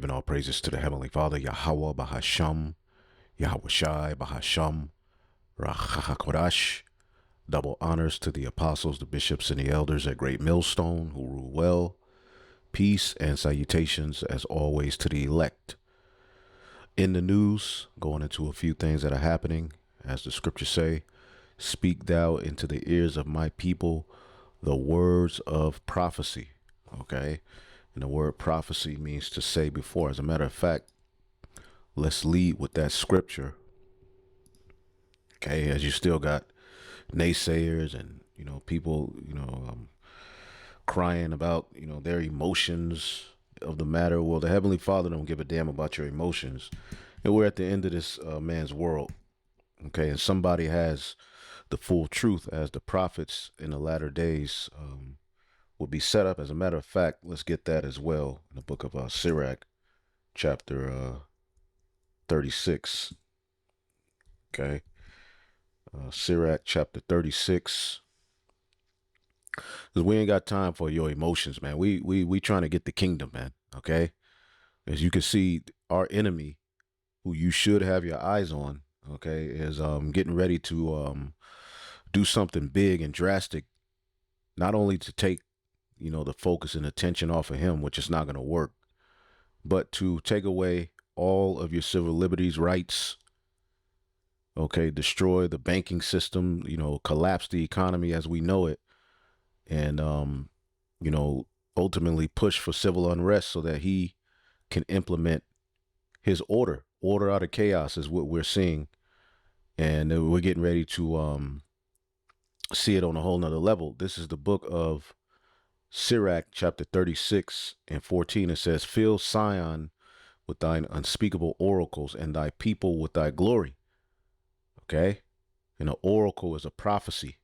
Giving all praises to the Heavenly Father, Yahweh Bahasham, Yahweh Shai Bahasham, Rachakodash. Double honors to the apostles, the bishops, and the elders at Great Millstone who rule well. Peace and salutations, as always, to the elect. In the news, going into a few things that are happening, as the scriptures say, speak thou into the ears of my people the words of prophecy. Okay? And the word prophecy means to say before. As a matter of fact, let's lead with that scripture. Okay, as you still got naysayers and, people, crying about, their emotions of the matter. Well, the Heavenly Father don't give a damn about your emotions. And we're at the end of this man's world. Okay, and somebody has the full truth, as the prophets in the latter days would be set up. As a matter of fact, let's get that as well in the book of Sirach, chapter 36. Okay, Sirach, chapter 36. Because we ain't got time for your emotions, man. We trying to get the kingdom, man. Okay, as you can see, our enemy, who you should have your eyes on, okay, is getting ready to do something big and drastic, not only to take the focus and attention off of him, which is not going to work, but to take away all of your civil liberties, rights, okay, destroy the banking system, collapse the economy as we know it, and ultimately push for civil unrest so that he can implement his order out of chaos is what we're seeing. And we're getting ready to see it on a whole nother level. This is the book of Sirach, chapter 36 and 14. It says, fill Sion with thine unspeakable oracles and thy people with thy glory. Okay. And an oracle is a prophecy.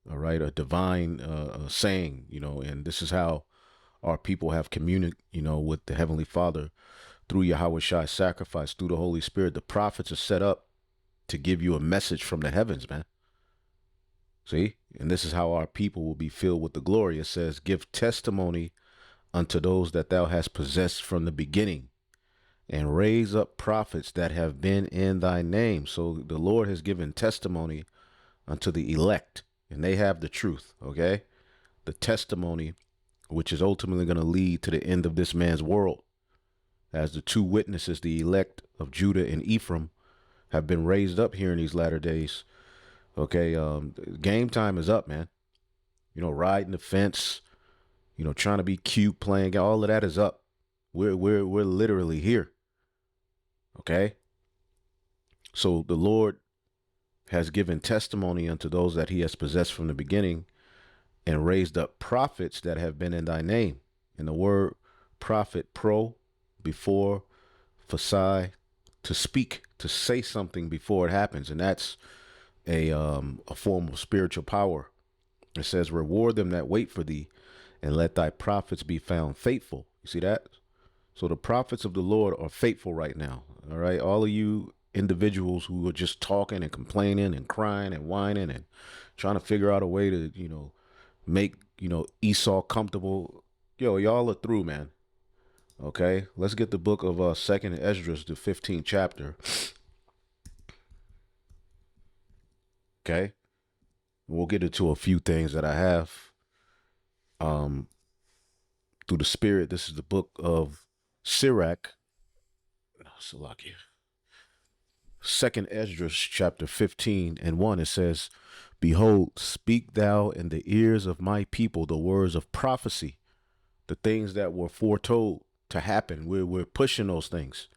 All right. A divine saying, and this is how our people have communicated, with the Heavenly Father through Yahweh Shai's sacrifice, through the Holy Spirit. The prophets are set up to give you a message from the heavens, man. See? And this is how our people will be filled with the glory. It says, give testimony unto those that thou hast possessed from the beginning, and raise up prophets that have been in thy name. So the Lord has given testimony unto the elect, and they have the truth, okay? The testimony, which is ultimately going to lead to the end of this man's world, as the two witnesses, the elect of Judah and Ephraim, have been raised up here in these latter days. Okay, game time is up, man. Riding the fence, trying to be cute, playing, all of that is up. We're literally here. Okay. So the Lord has given testimony unto those that he has possessed from the beginning, and raised up prophets that have been in thy name. And the word prophet, before, phasi, to speak, to say something before it happens. And that's a form of spiritual power. It says, reward them that wait for thee, and let thy prophets be found faithful. You see that? So the prophets of the Lord are faithful right now. All right. All of you individuals who are just talking and complaining and crying and whining and trying to figure out a way to, make, Esau comfortable. Y'all are through, man. Okay. Let's get the book of 2nd Esdras, the 15th chapter. Okay. We'll get into a few things that I have through the Spirit. This is the book of Sirach. Salakia. 2nd Esdras, chapter 15 and 1. It says, behold, speak thou in the ears of my people the words of prophecy, the things that were foretold to happen. We're pushing those things,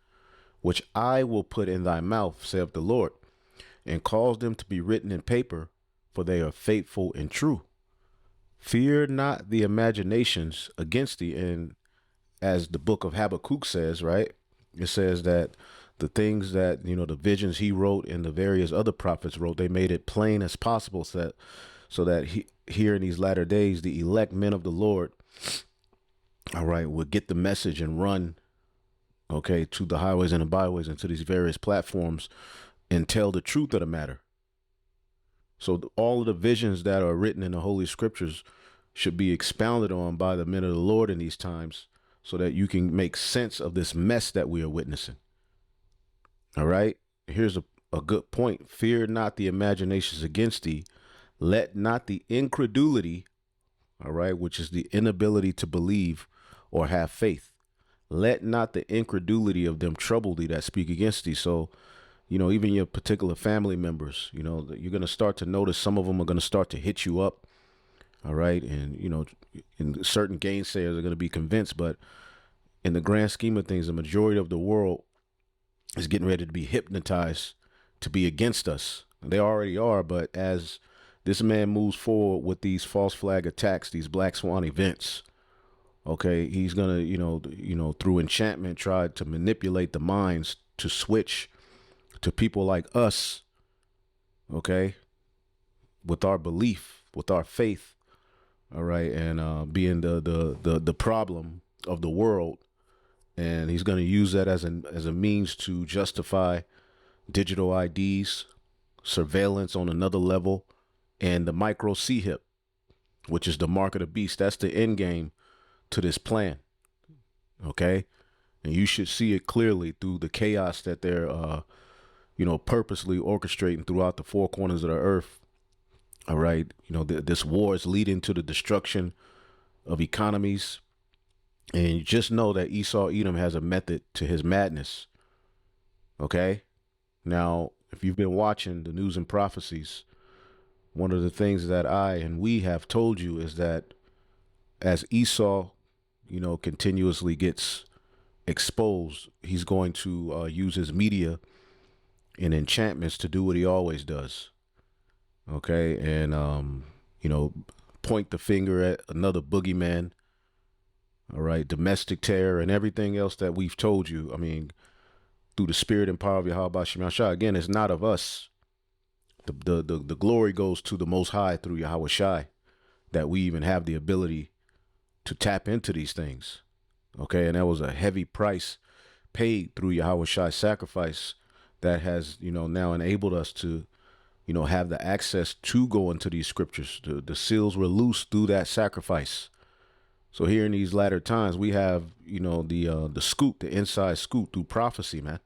which I will put in thy mouth, saith the Lord, and cause them to be written in paper, for they are faithful and true. Fear not the imaginations against thee. And as the book of Habakkuk says, right, it says that the things that, the visions he wrote and the various other prophets wrote, they made it plain as possible so that here in these latter days, the elect men of the Lord, all right, would get the message and run, okay, to the highways and the byways and to these various platforms and tell the truth of the matter. So all of the visions that are written in the Holy Scriptures should be expounded on by the men of the Lord in these times, so that you can make sense of this mess that we are witnessing. All right. Here's a good point. Fear not the imaginations against thee. Let not the incredulity, all right, which is the inability to believe or have faith. Let not the incredulity of them trouble thee that speak against thee. So, even your particular family members, you're going to start to notice some of them are going to start to hit you up. All right. And, and certain gainsayers are going to be convinced. But in the grand scheme of things, the majority of the world is getting ready to be hypnotized to be against us. They already are. But as this man moves forward with these false flag attacks, these black swan events, okay, he's going to, through enchantment, try to manipulate the minds to switch to people like us, okay, with our belief, with our faith, all right, and being the problem of the world, and he's going to use that as a means to justify digital IDs, surveillance on another level, and the micro C-hip, which is the mark of the beast. That's the end game to this plan, okay, and you should see it clearly through the chaos that they're purposely orchestrating throughout the four corners of the earth. All right. This war is leading to the destruction of economies. And you just know that Esau Edom has a method to his madness. Okay. Now, if you've been watching the news and prophecies, one of the things that I and we have told you is that as Esau, continuously gets exposed, he's going to use his media and enchantments to do what he always does. Okay. And, point the finger at another boogeyman. All right. Domestic terror and everything else that we've told you. I mean, through the spirit and power of Yahweh Shem Yahshua. Again, it's not of us. The glory goes to the Most High through Yahweh Shai, that we even have the ability to tap into these things. Okay. And that was a heavy price paid through Yahweh Shai's sacrifice that has, now enabled us to, have the access to go into these scriptures. The seals were loose through that sacrifice. So here in these latter times, we have, the scoop, the inside scoop through prophecy, man.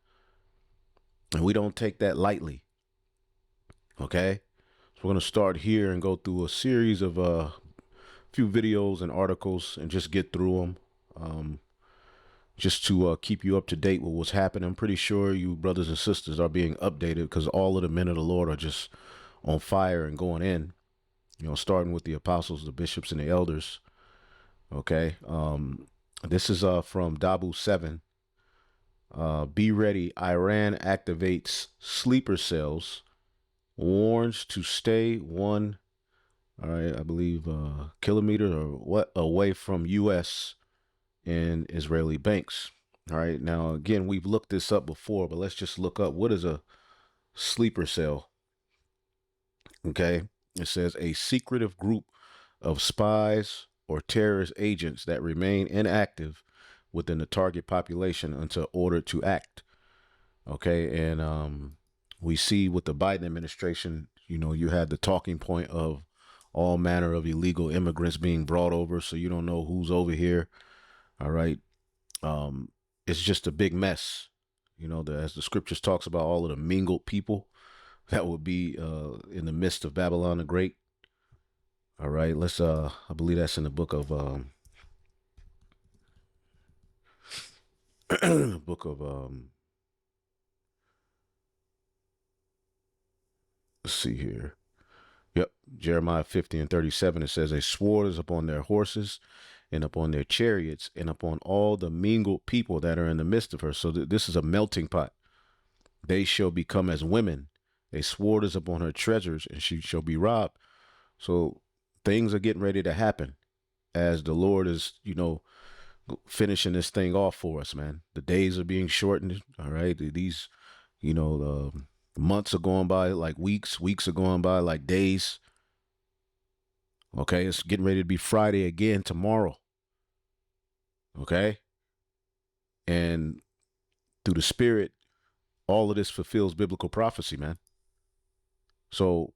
And we don't take that lightly. Okay. So we're going to start here and go through a series of a few videos and articles and just get through them. Just to keep you up to date with what's happening. I'm pretty sure you brothers and sisters are being updated because all of the men of the Lord are just on fire and going in, starting with the apostles, the bishops, and the elders. Okay. This is from Dabu 7. Be ready. Iran activates sleeper cells, warns to stay one, all right, I believe, kilometer or what away from U.S. and Israeli banks. All right. Now, again, we've looked this up before, but let's just look up what is a sleeper cell. Okay. It says a secretive group of spies or terrorist agents that remain inactive within the target population until ordered to act. Okay. And we see with the Biden administration, you had the talking point of all manner of illegal immigrants being brought over. So you don't know who's over here. All right. It's just a big mess, as the scriptures talks about all of the mingled people that would be in the midst of Babylon the Great. All right, let's I believe that's in the book of let's see here. Yep, Jeremiah 50 and 37. It says, a sword is upon their horses and upon their chariots and upon all the mingled people that are in the midst of her. So this is a melting pot. They shall become as women. A sword is upon her treasures, and she shall be robbed. So things are getting ready to happen as the Lord is, finishing this thing off for us, man. The days are being shortened. All right. These, months are going by like weeks. Weeks are going by like days. Okay. It's getting ready to be Friday again tomorrow. Okay. And through the spirit, all of this fulfills biblical prophecy, man. So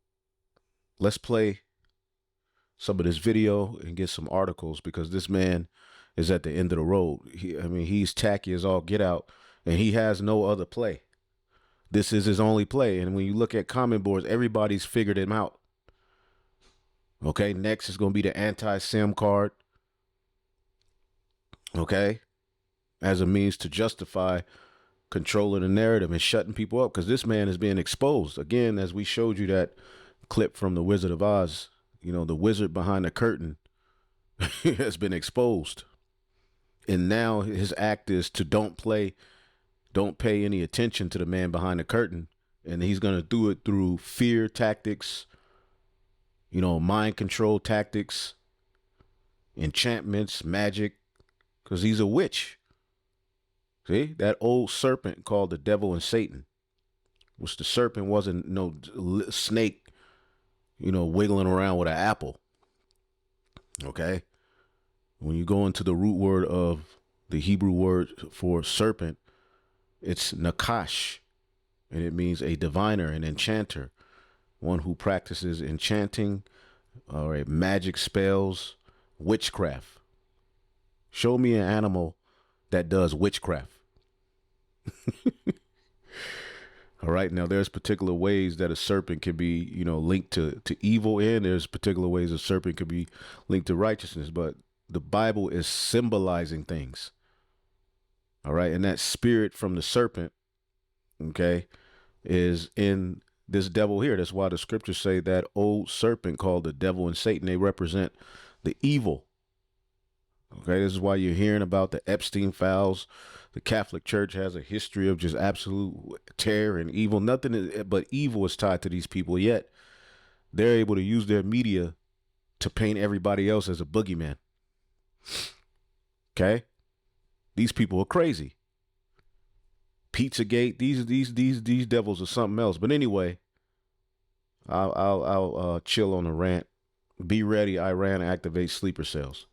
let's play some of this video and get some articles, because this man is at the end of the road. I mean, he's tacky as all get out, and he has no other play. This is his only play. And when you look at comment boards, everybody's figured him out. Okay, next is going to be the anti-SIM card. Okay, as a means to justify controlling the narrative and shutting people up, because this man is being exposed. Again, as we showed you that clip from The Wizard of Oz, you know, the wizard behind the curtain has been exposed. And now his act is to don't pay any attention to the man behind the curtain. And he's going to do it through fear tactics, you know, mind control tactics, enchantments, magic, because he's a witch. See, that old serpent called the devil and Satan, which the serpent wasn't no snake, you know, wiggling around with an apple. Okay. When you go into the root word of the Hebrew word for serpent, it's nakash, and it means a diviner, an enchanter, one who practices enchanting or magic spells, witchcraft. Show me an animal that does witchcraft. All right. Now, there's particular ways that a serpent can be, you know, linked to evil, and there's particular ways a serpent could be linked to righteousness. But the Bible is symbolizing things. All right. And that spirit from the serpent, okay, is in this devil here. That's why the scriptures say that old serpent called the devil and Satan, they represent the evil. Okay. This is why you're hearing about the Epstein files. The Catholic Church has a history of just absolute terror and evil. Nothing but evil is tied to these people, yet they're able to use their media to paint everybody else as a boogeyman. Okay? These people are crazy. Pizzagate, these devils are something else. But anyway, I'll chill on the rant. Be ready, Iran, activate sleeper cells.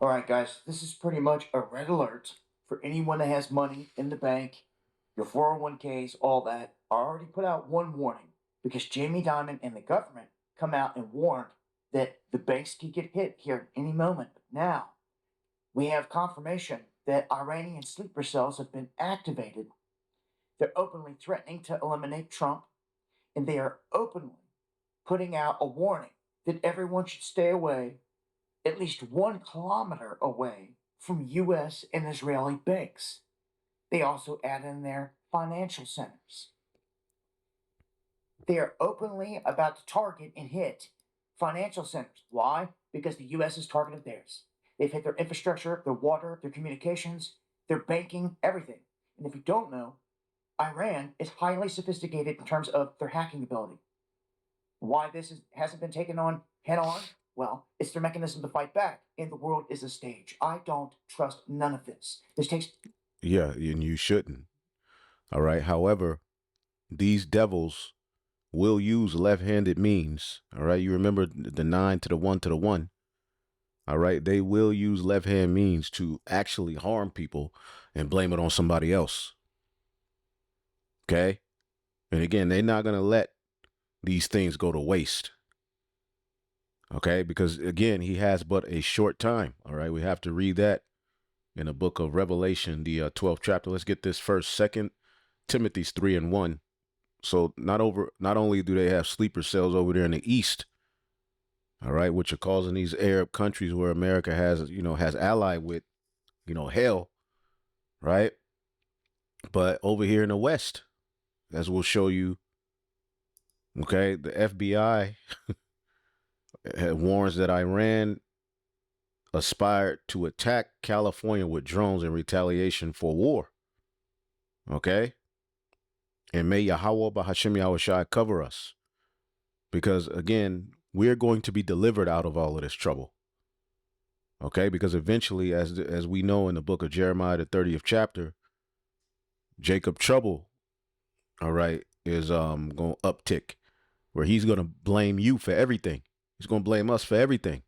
All right, guys, this is pretty much a red alert for anyone that has money in the bank, your 401ks, all that. I already put out one warning because Jamie Dimon and the government come out and warned that the banks could get hit here at any moment. Now, we have confirmation that Iranian sleeper cells have been activated. They're openly threatening to eliminate Trump, and they are openly putting out a warning that everyone should stay away at least 1 kilometer away from U.S. and Israeli banks. They also add in their financial centers. They are openly about to target and hit financial centers. Why? Because the U.S. has targeted theirs. They've hit their infrastructure, their water, their communications, their banking, everything. And if you don't know, Iran is highly sophisticated in terms of their hacking ability. Why this hasn't been taken on head on? Well, it's their mechanism to fight back, and the world is a stage. I don't trust none of this. This takes. Yeah, and you shouldn't. All right. However, these devils will use left-handed means. All right. You remember the 9 to the 1 to the 1. All right. They will use left-hand means to actually harm people and blame it on somebody else. Okay. And again, they're not going to let these things go to waste. Okay. Because again, he has but a short time. All right. We have to read that in the book of Revelation, the 12th chapter. Let's get this first. 2 Timothy 3:1. So not only do they have sleeper cells over there in the east, all right, which are causing these Arab countries where America has allied with, hell, right? But over here in the west, as we'll show you, okay, the FBI warns that Iran aspired to attack California with drones in retaliation for war. Okay? And may Yahweh Bahashim Yahushai cover us. Because again, we're going to be delivered out of all of this trouble. Okay? Because eventually, as we know in the book of Jeremiah, the 30th chapter, Jacob trouble, all right, is going to uptick, where he's going to blame you for everything. He's going to blame us for everything.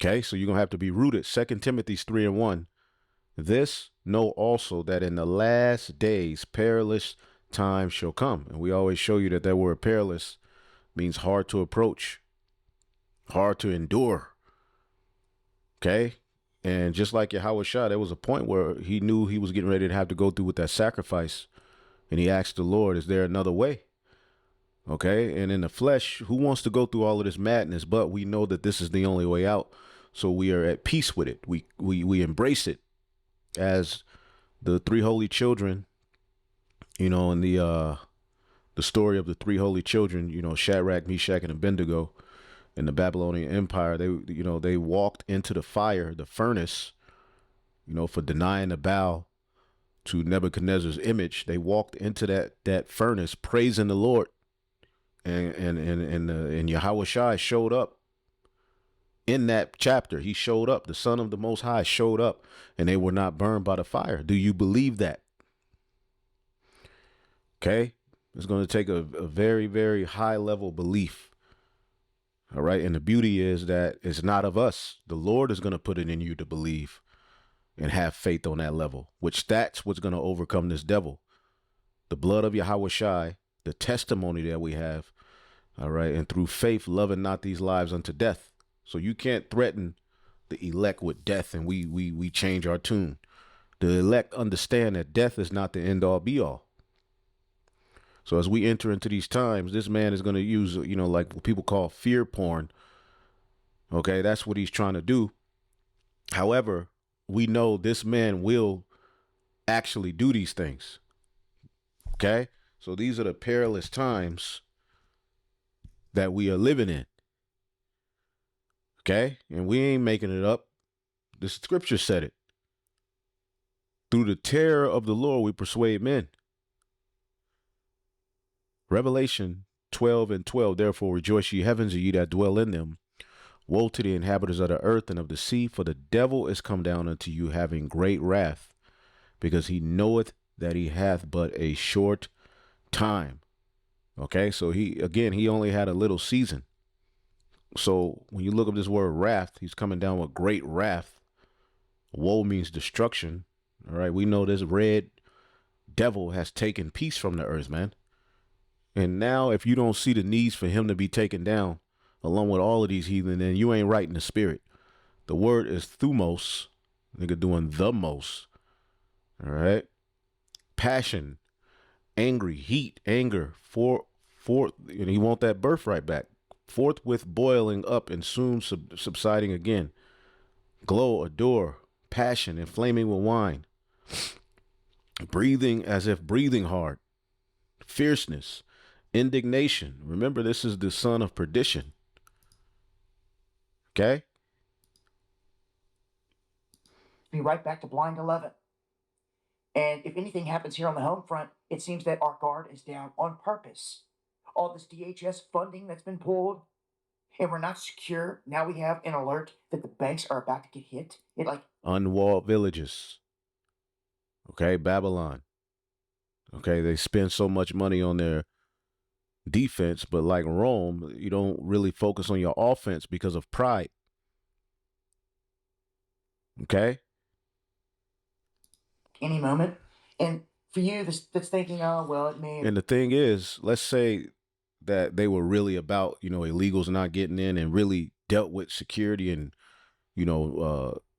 Okay? So you're going to have to be rooted. 2 Timothy 3:1. This know also that in the last days perilous times shall come. And we always show you that that word perilous means hard to approach, hard to endure. Okay. And just like Yahweh Shah, there was a point where he knew he was getting ready to have to go through with that sacrifice. And he asked the Lord, is there another way? Okay. And in the flesh, who wants to go through all of this madness? But we know that this is the only way out. So we are at peace with it. We embrace it as the three holy children, in the story of the three holy children, Shadrach, Meshach, and Abednego in the Babylonian Empire. They walked into the fire, the furnace, for denying the bow to Nebuchadnezzar's image. They walked into that furnace praising the Lord, and Yahweh Shai showed up in that chapter. He showed up. The Son of the Most High showed up, and they were not burned by the fire. Do you believe that? Okay, it's going to take a very, very high level belief. All right, and the beauty is that it's not of us. The Lord is going to put it in you to believe and have faith on that level, which that's what's going to overcome this devil. The blood of Yahweh Shai, the testimony that we have, all right, and through faith, loving not these lives unto death. So you can't threaten the elect with death and we change our tune. The elect understand that death is not the end all be all. So as we enter into these times, this man is going to use, like what people call fear porn. Okay, that's what he's trying to do. However, we know this man will actually do these things. Okay, so these are the perilous times that we are living in. Okay, and we ain't making it up. The scripture said it. Through the terror of the Lord, we persuade men. Revelation 12:12. Therefore rejoice, ye heavens, and ye that dwell in them. Woe to the inhabitants of the earth and of the sea, for the devil is come down unto you, having great wrath, because he knoweth that he hath but a short time. Okay, so he only had a little season. So when you look up this word wrath, he's coming down with great wrath. Woe means destruction. All right, we know this red devil has taken peace from the earth, man. And now if you don't see the needs for him to be taken down along with all of these heathen, then you ain't right in the spirit. The word is thumos, nigga doing the most. All right. Passion, angry, heat, anger, and he want that birthright back. Forthwith boiling up and soon subsiding again. Glow, adore, passion, inflaming with wine. Breathing as if breathing hard. Fierceness, indignation. Remember, this is the son of perdition. Okay? Be right back to blind 11. And if anything happens here on the home front, it seems that our guard is down on purpose. All this DHS funding that's been pulled, and we're not secure. Now we have an alert that the banks are about to get hit. Unwalled villages. Okay, Babylon. Okay, they spend so much money on their defense, but like Rome, you don't really focus on your offense because of pride. Okay? Any moment. And for you that's thinking, oh, well, it may. And the thing is, let's say that they were really about, illegals not getting in and really dealt with security and,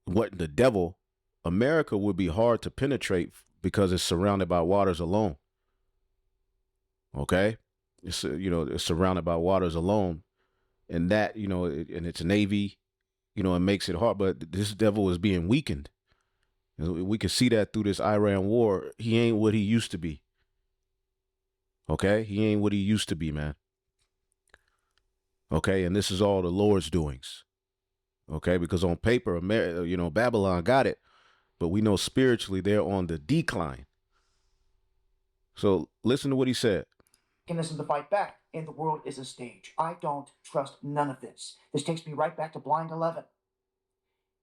what the devil, America would be hard to penetrate because it's surrounded by waters alone. Okay? It's surrounded by waters alone. And that, and it's Navy, it makes it hard. But this devil is being weakened. And we can see that through this Iran war. He ain't what he used to be. Okay? He ain't what he used to be, man. Okay? And this is all the Lord's doings. Okay? Because on paper, Babylon got it. But we know spiritually they're on the decline. So listen to what he said. Mechanism to fight back, and the world is a stage. I don't trust none of this. This takes me right back to blind 11.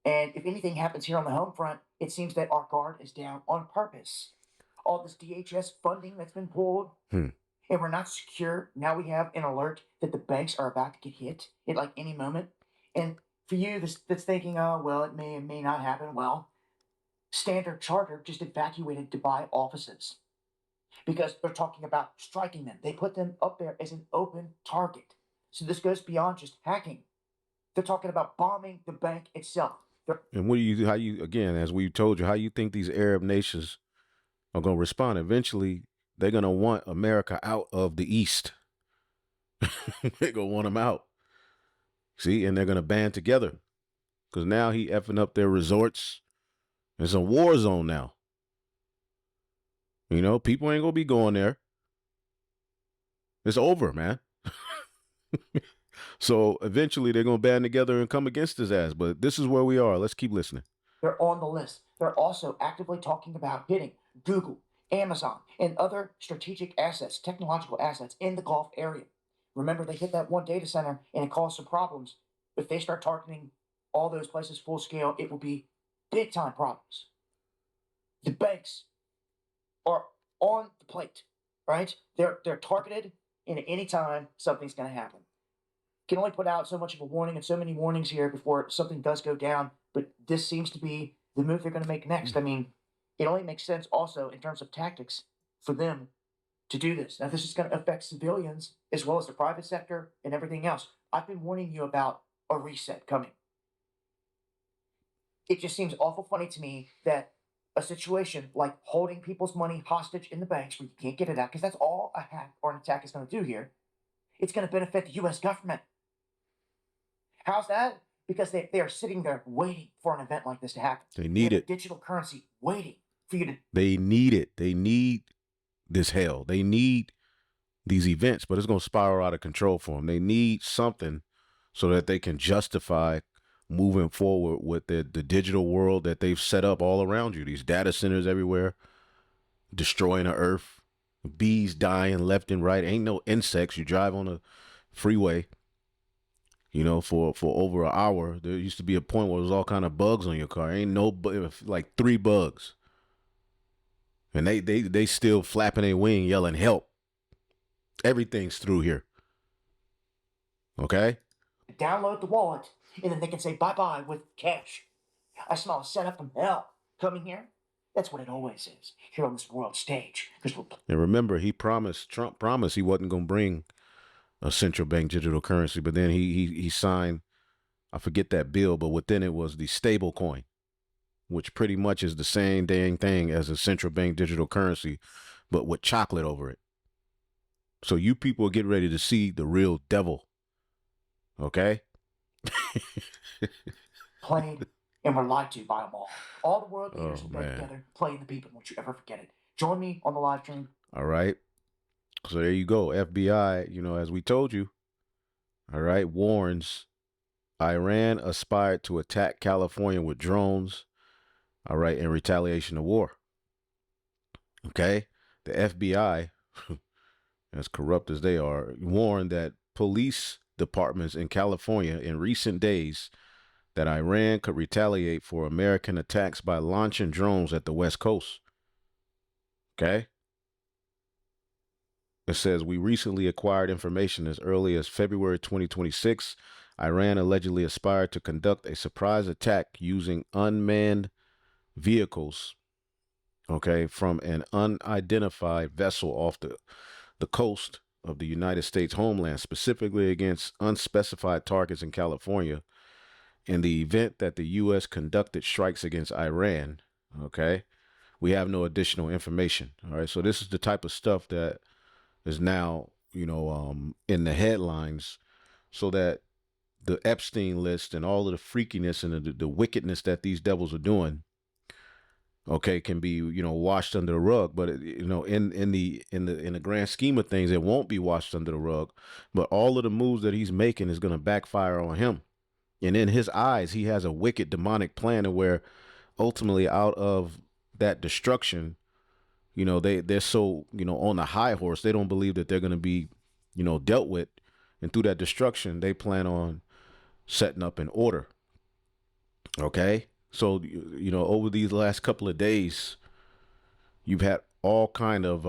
And if anything happens here on the home front, it seems that our guard is down on purpose. All this DHS funding that's been pulled, and we're not secure. Now we have an alert that the banks are about to get hit at like any moment. And for you that's thinking, oh, well, it may or may not happen. Well, Standard Chartered just evacuated Dubai offices because they're talking about striking them. They put them up there as an open target. So this goes beyond just hacking. They're talking about bombing the bank itself. And how you, again, as we told you, how you think these Arab nations are going to respond? Eventually, they're going to want America out of the East. They're going to want them out. See, and they're going to band together because now he effing up their resorts. It's a war zone now. You know, people ain't going to be going there. It's over, man. So eventually they're going to band together and come against his ass. But this is where we are. Let's keep listening. They're on the list. They're also actively talking about hitting Google, Amazon, and other strategic assets, technological assets in the Gulf area. Remember, they hit that one data center and it caused some problems. If they start targeting all those places full scale, it will be big time problems. The banks are on the plate, right? They're targeted, and at any time something's going to happen. Can only put out so much of a warning and so many warnings here before something does go down. But this seems to be the move they're going to make next. I mean, it only makes sense also in terms of tactics for them to do this. Now, this is going to affect civilians as well as the private sector and everything else. I've been warning you about a reset coming. It just seems awful funny to me that a situation like holding people's money hostage in the banks where you can't get it out, because that's all a hack or an attack is going to do here, it's going to benefit the U.S. government. How's that? Because they are sitting there waiting for an event like this to happen. They need it. Digital currency waiting for you to. They need it. They need this hell. They need these events, but it's going to spiral out of control for them. They need something so that they can justify moving forward with the digital world that they've set up all around you. These data centers everywhere, destroying the earth, bees dying left and right. Ain't no insects. You drive on a freeway, you know, for over an hour. There used to be a point where there was all kind of bugs on your car. Ain't no, like 3 bugs. And they still flapping their wing, yelling, help. Everything's through here. Okay? Download the wallet, and then they can say bye-bye with cash. I smell a setup from hell coming here. That's what it always is, here on this world stage. And remember, Trump promised he wasn't going to bring a central bank digital currency, but then he signed, I forget that bill, but within it was the stable coin, which pretty much is the same dang thing as a central bank digital currency, but with chocolate over it. So you people get ready to see the real devil. Okay? Played and we're lied to by them all. All the world leaders will get together, playing the people. Don't you ever forget it. Join me on the live stream. All right. So there you go. FBI, you know, as we told you, all right, warns Iran aspired to attack California with drones, all right, in retaliation to war. Okay? The FBI, as corrupt as they are, warned that police departments in California in recent days that Iran could retaliate for American attacks by launching drones at the West Coast. Okay? It says, we recently acquired information as early as February 2026. Iran allegedly aspired to conduct a surprise attack using unmanned vehicles, okay, from an unidentified vessel off the coast of the United States homeland, specifically against unspecified targets in California. In the event that the U.S. conducted strikes against Iran, okay, we have no additional information. All right, so this is the type of stuff that is now, you know, in the headlines, so that the Epstein list and all of the freakiness and the wickedness that these devils are doing, okay, can be, you know, washed under the rug. But you know, in the grand scheme of things, it won't be washed under the rug. But all of the moves that he's making is going to backfire on him. And in his eyes, he has a wicked demonic plan, to where ultimately out of that destruction, you know, they're so, you know, on the high horse, they don't believe that they're going to be, you know, dealt with. And through that destruction, they plan on setting up an order. Okay. So, you know, over these last couple of days, you've had all kind of,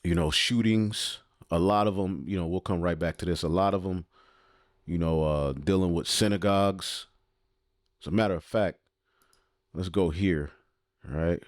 you know, shootings. A lot of them, you know, we'll come right back to this. A lot of them, you know, dealing with synagogues. As a matter of fact, let's go here. All right.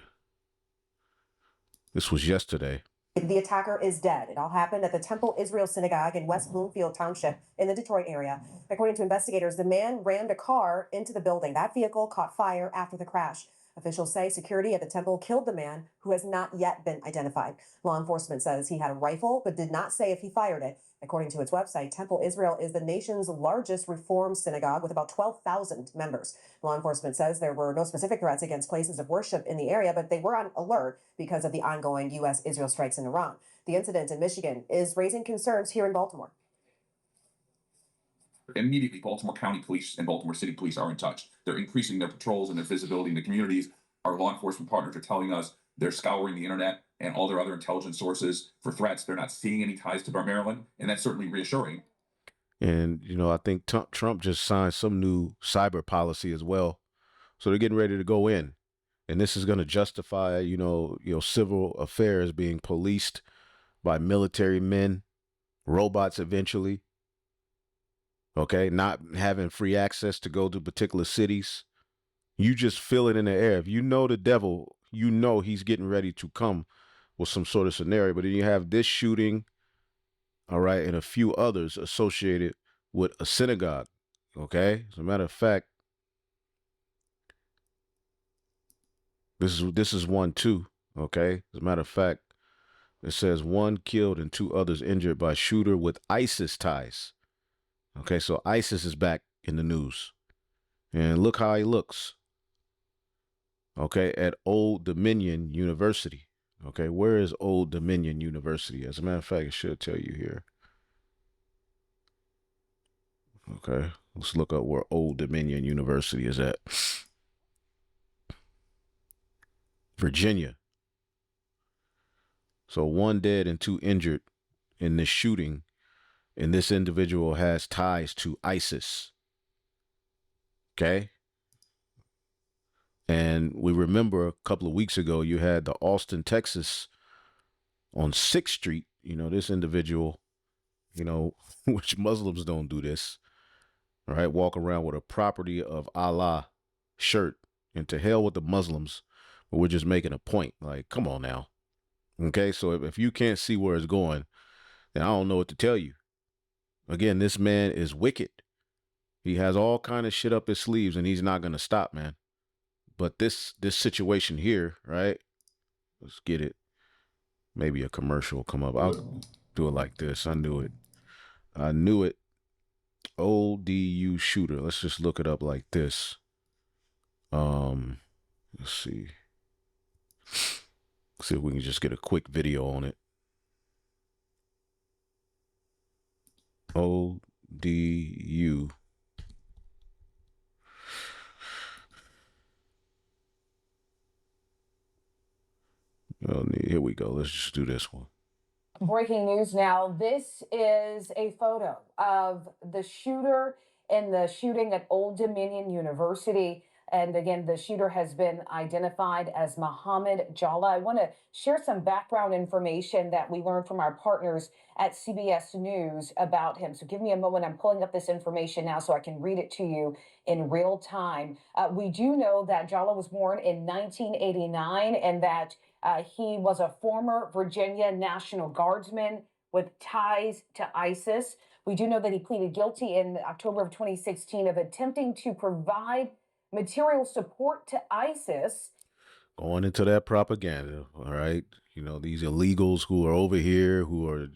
This was yesterday. The attacker is dead. It all happened at the Temple Israel Synagogue in West Bloomfield Township in the Detroit area. According to investigators, the man rammed a car into the building. That vehicle caught fire after the crash. Officials say security at the temple killed the man, who has not yet been identified. Law enforcement says he had a rifle, but did not say if he fired it. According to its website, Temple Israel is the nation's largest Reform synagogue with about 12,000 members. Law enforcement says there were no specific threats against places of worship in the area, but they were on alert because of the ongoing U.S.-Israel strikes in Iran. The incident in Michigan is raising concerns here in Baltimore. Immediately, Baltimore County Police and Baltimore City Police are in touch. They're increasing their patrols and their visibility in the communities. Our law enforcement partners are telling us they're scouring the internet and all their other intelligence sources for threats. They're not seeing any ties to Maryland, and that's certainly reassuring. And, I think Trump just signed some new cyber policy as well. So they're getting ready to go in. And this is going to justify, civil affairs being policed by military men, robots eventually. Okay, not having free access to go to particular cities. You just feel it in the air. If you know the devil, you know he's getting ready to come with some sort of scenario. But then you have this shooting, all right, and a few others associated with a synagogue. Okay, as a matter of fact, this is one too. Okay, as a matter of fact, it says one killed and two others injured by shooter with ISIS ties. Okay, so ISIS is back in the news. And look how he looks. Okay, at Old Dominion University. Okay, where is Old Dominion University? As a matter of fact, it should tell you here. Okay, let's look up where Old Dominion University is at. Virginia. So one dead and two injured in this shooting, and this individual has ties to ISIS. Okay. And we remember a couple of weeks ago, you had the Austin, Texas on 6th Street, this individual, which Muslims don't do this, all right, walk around with a property of Allah shirt, and to hell with the Muslims, but we're just making a point. Like, come on now. Okay, so if you can't see where it's going, then I don't know what to tell you. Again, this man is wicked. He has all kind of shit up his sleeves, and he's not going to stop, man. But this situation here, right? Let's get it. Maybe a commercial will come up. I'll do it like this. I knew it. ODU shooter. Let's just look it up like this. Let's see. See if we can just get a quick video on it. ODU. Oh, here we go. Let's just do this one. Breaking news now. This is a photo of the shooter in the shooting at Old Dominion University. And again, the shooter has been identified as Mohammed Jalla. I want to share some background information that we learned from our partners at CBS News about him. So give me a moment. I'm pulling up this information now so I can read it to you in real time. We do know that Jalla was born in 1989 and that he was a former Virginia National Guardsman with ties to ISIS. We do know that he pleaded guilty in October of 2016 of attempting to provide material support to ISIS. Going into that propaganda, all right? These illegals who are over here, who are,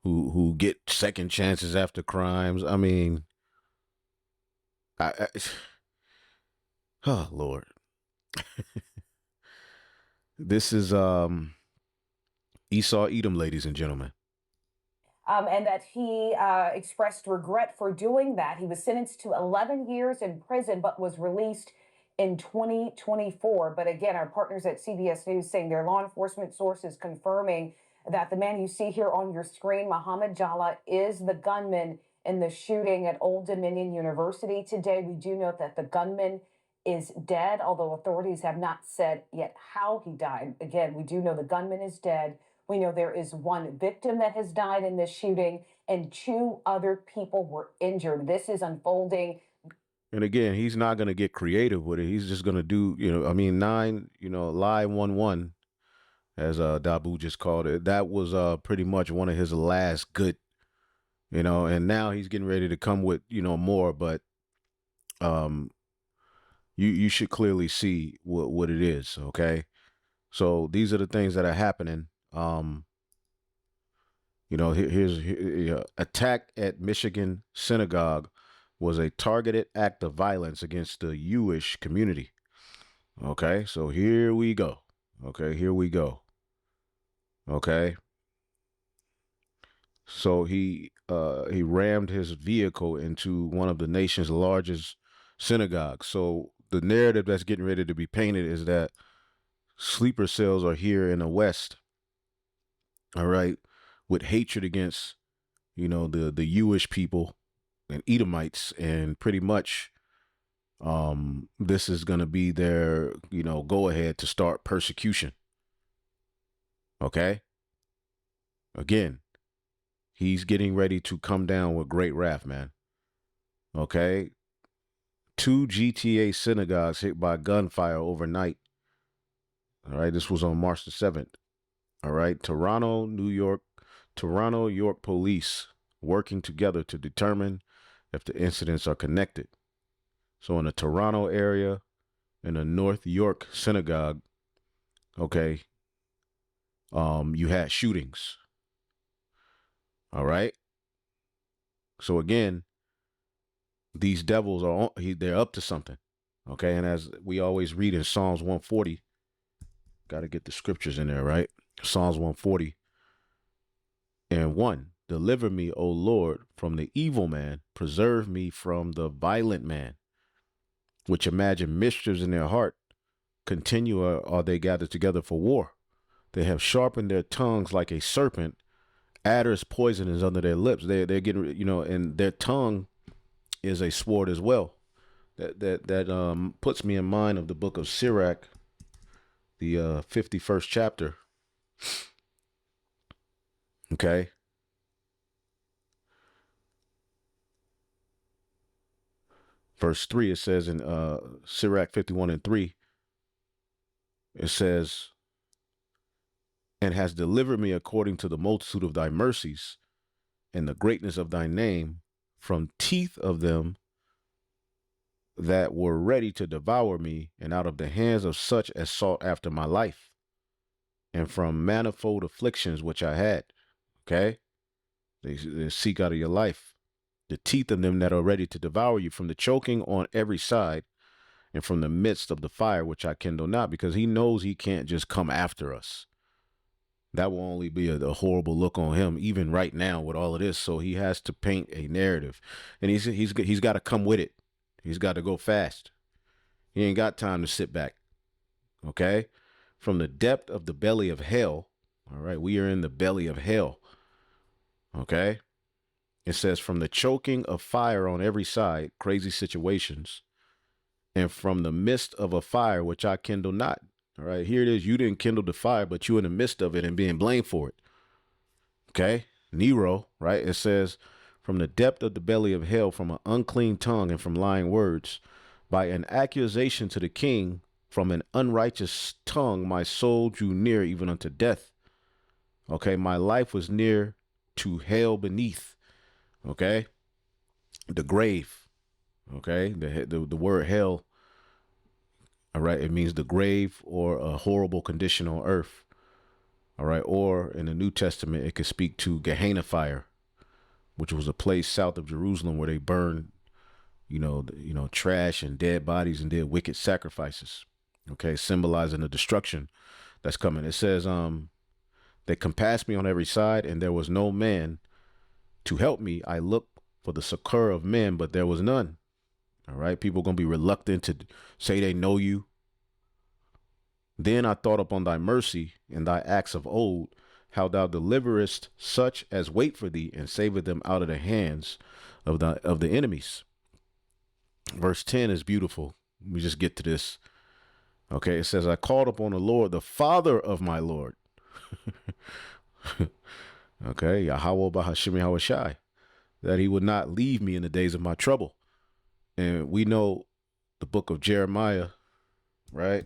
who get second chances after crimes. I mean, oh, Lord. This is Esau Edom, ladies and gentlemen. And that he expressed regret for doing that. He was sentenced to 11 years in prison, but was released in 2024. But again, our partners at CBS News saying their law enforcement sources confirming that the man you see here on your screen, Mohammed Jalla, is the gunman in the shooting at Old Dominion University today. We do note that the gunman is dead, although authorities have not said yet how he died. Again, we do know the gunman is dead. We know there is one victim that has died in this shooting and two other people were injured. This is unfolding. And again, he's not going to get creative with it. He's just going to do, 9, lie 1-1. as Dabu just called it. That was pretty much one of his last good, and now he's getting ready to come with, more, but um you should clearly see what it is, okay? So these are the things that are happening. Attack at Michigan synagogue was a targeted act of violence against the Jewish community. Okay, so here we go. Okay, here we go. Okay. So he rammed his vehicle into one of the nation's largest synagogues. So the narrative that's getting ready to be painted is that sleeper cells are here in the West, all right, with hatred against, the Jewish people and Edomites, and pretty much this is going to be their, go ahead to start persecution. Okay. Again, he's getting ready to come down with great wrath, man. Okay. 2 GTA synagogues hit by gunfire overnight. All right. This was on March the 7th. All right. Toronto, York police working together to determine if the incidents are connected. So in the Toronto area, in the North York synagogue, okay, you had shootings. All right. So again, these devils they're up to something. Okay. And as we always read in Psalms 140, got to get the scriptures in there, right? Psalms 140 and 1. Deliver me, O Lord, from the evil man. Preserve me from the violent man, which imagine mischiefs in their heart. Continue are they gathered together for war. They have sharpened their tongues like a serpent. Adder's poison is under their lips. They're getting, and their tongue is a sword as well. That puts me in mind of the book of Sirach, the 51st chapter. Okay. Verse 3, it says in Sirach 51:3, it says, and has delivered me according to the multitude of thy mercies and the greatness of thy name from teeth of them that were ready to devour me, and out of the hands of such as sought after my life, and from manifold afflictions which I had. Okay. They seek out of your life. The teeth of them that are ready to devour you, from the choking on every side, and from the midst of the fire which I kindle not, because he knows he can't just come after us. That will only be a horrible look on him, even right now with all of this. So he has to paint a narrative, and he's got to come with it. He's got to go fast. He ain't got time to sit back. Okay, from the depth of the belly of hell. All right, we are in the belly of hell. Okay. It says, from the choking of fire on every side, crazy situations, and from the midst of a fire which I kindle not. All right, here it is. You didn't kindle the fire, but you in the midst of it and being blamed for it. Okay, Nero, right? It says, from the depth of the belly of hell, from an unclean tongue and from lying words, by an accusation to the king, from an unrighteous tongue, my soul drew near even unto death. Okay, my life was near to hell beneath. Okay, the grave. Okay, the word hell, all right, it means the grave or a horrible condition on earth. All right, or in the New Testament, it could speak to Gehenna fire, which was a place south of Jerusalem where they burned, trash and dead bodies and did wicked sacrifices. Okay, symbolizing the destruction that's coming. It says, they compassed me on every side, and there was no man to help me. I looked for the succor of men, but there was none. All right. People going to be reluctant to say they know you. Then I thought upon thy mercy and thy acts of old, how thou deliverest such as wait for thee, and savest them out of the hands of the enemies. Verse 10 is beautiful. Let me just get to this. Okay. It says, I called upon the Lord, the Father of my Lord. Okay. Yahweh Bahashim Yahushai, that he would not leave me in the days of my trouble. And we know the book of Jeremiah, right?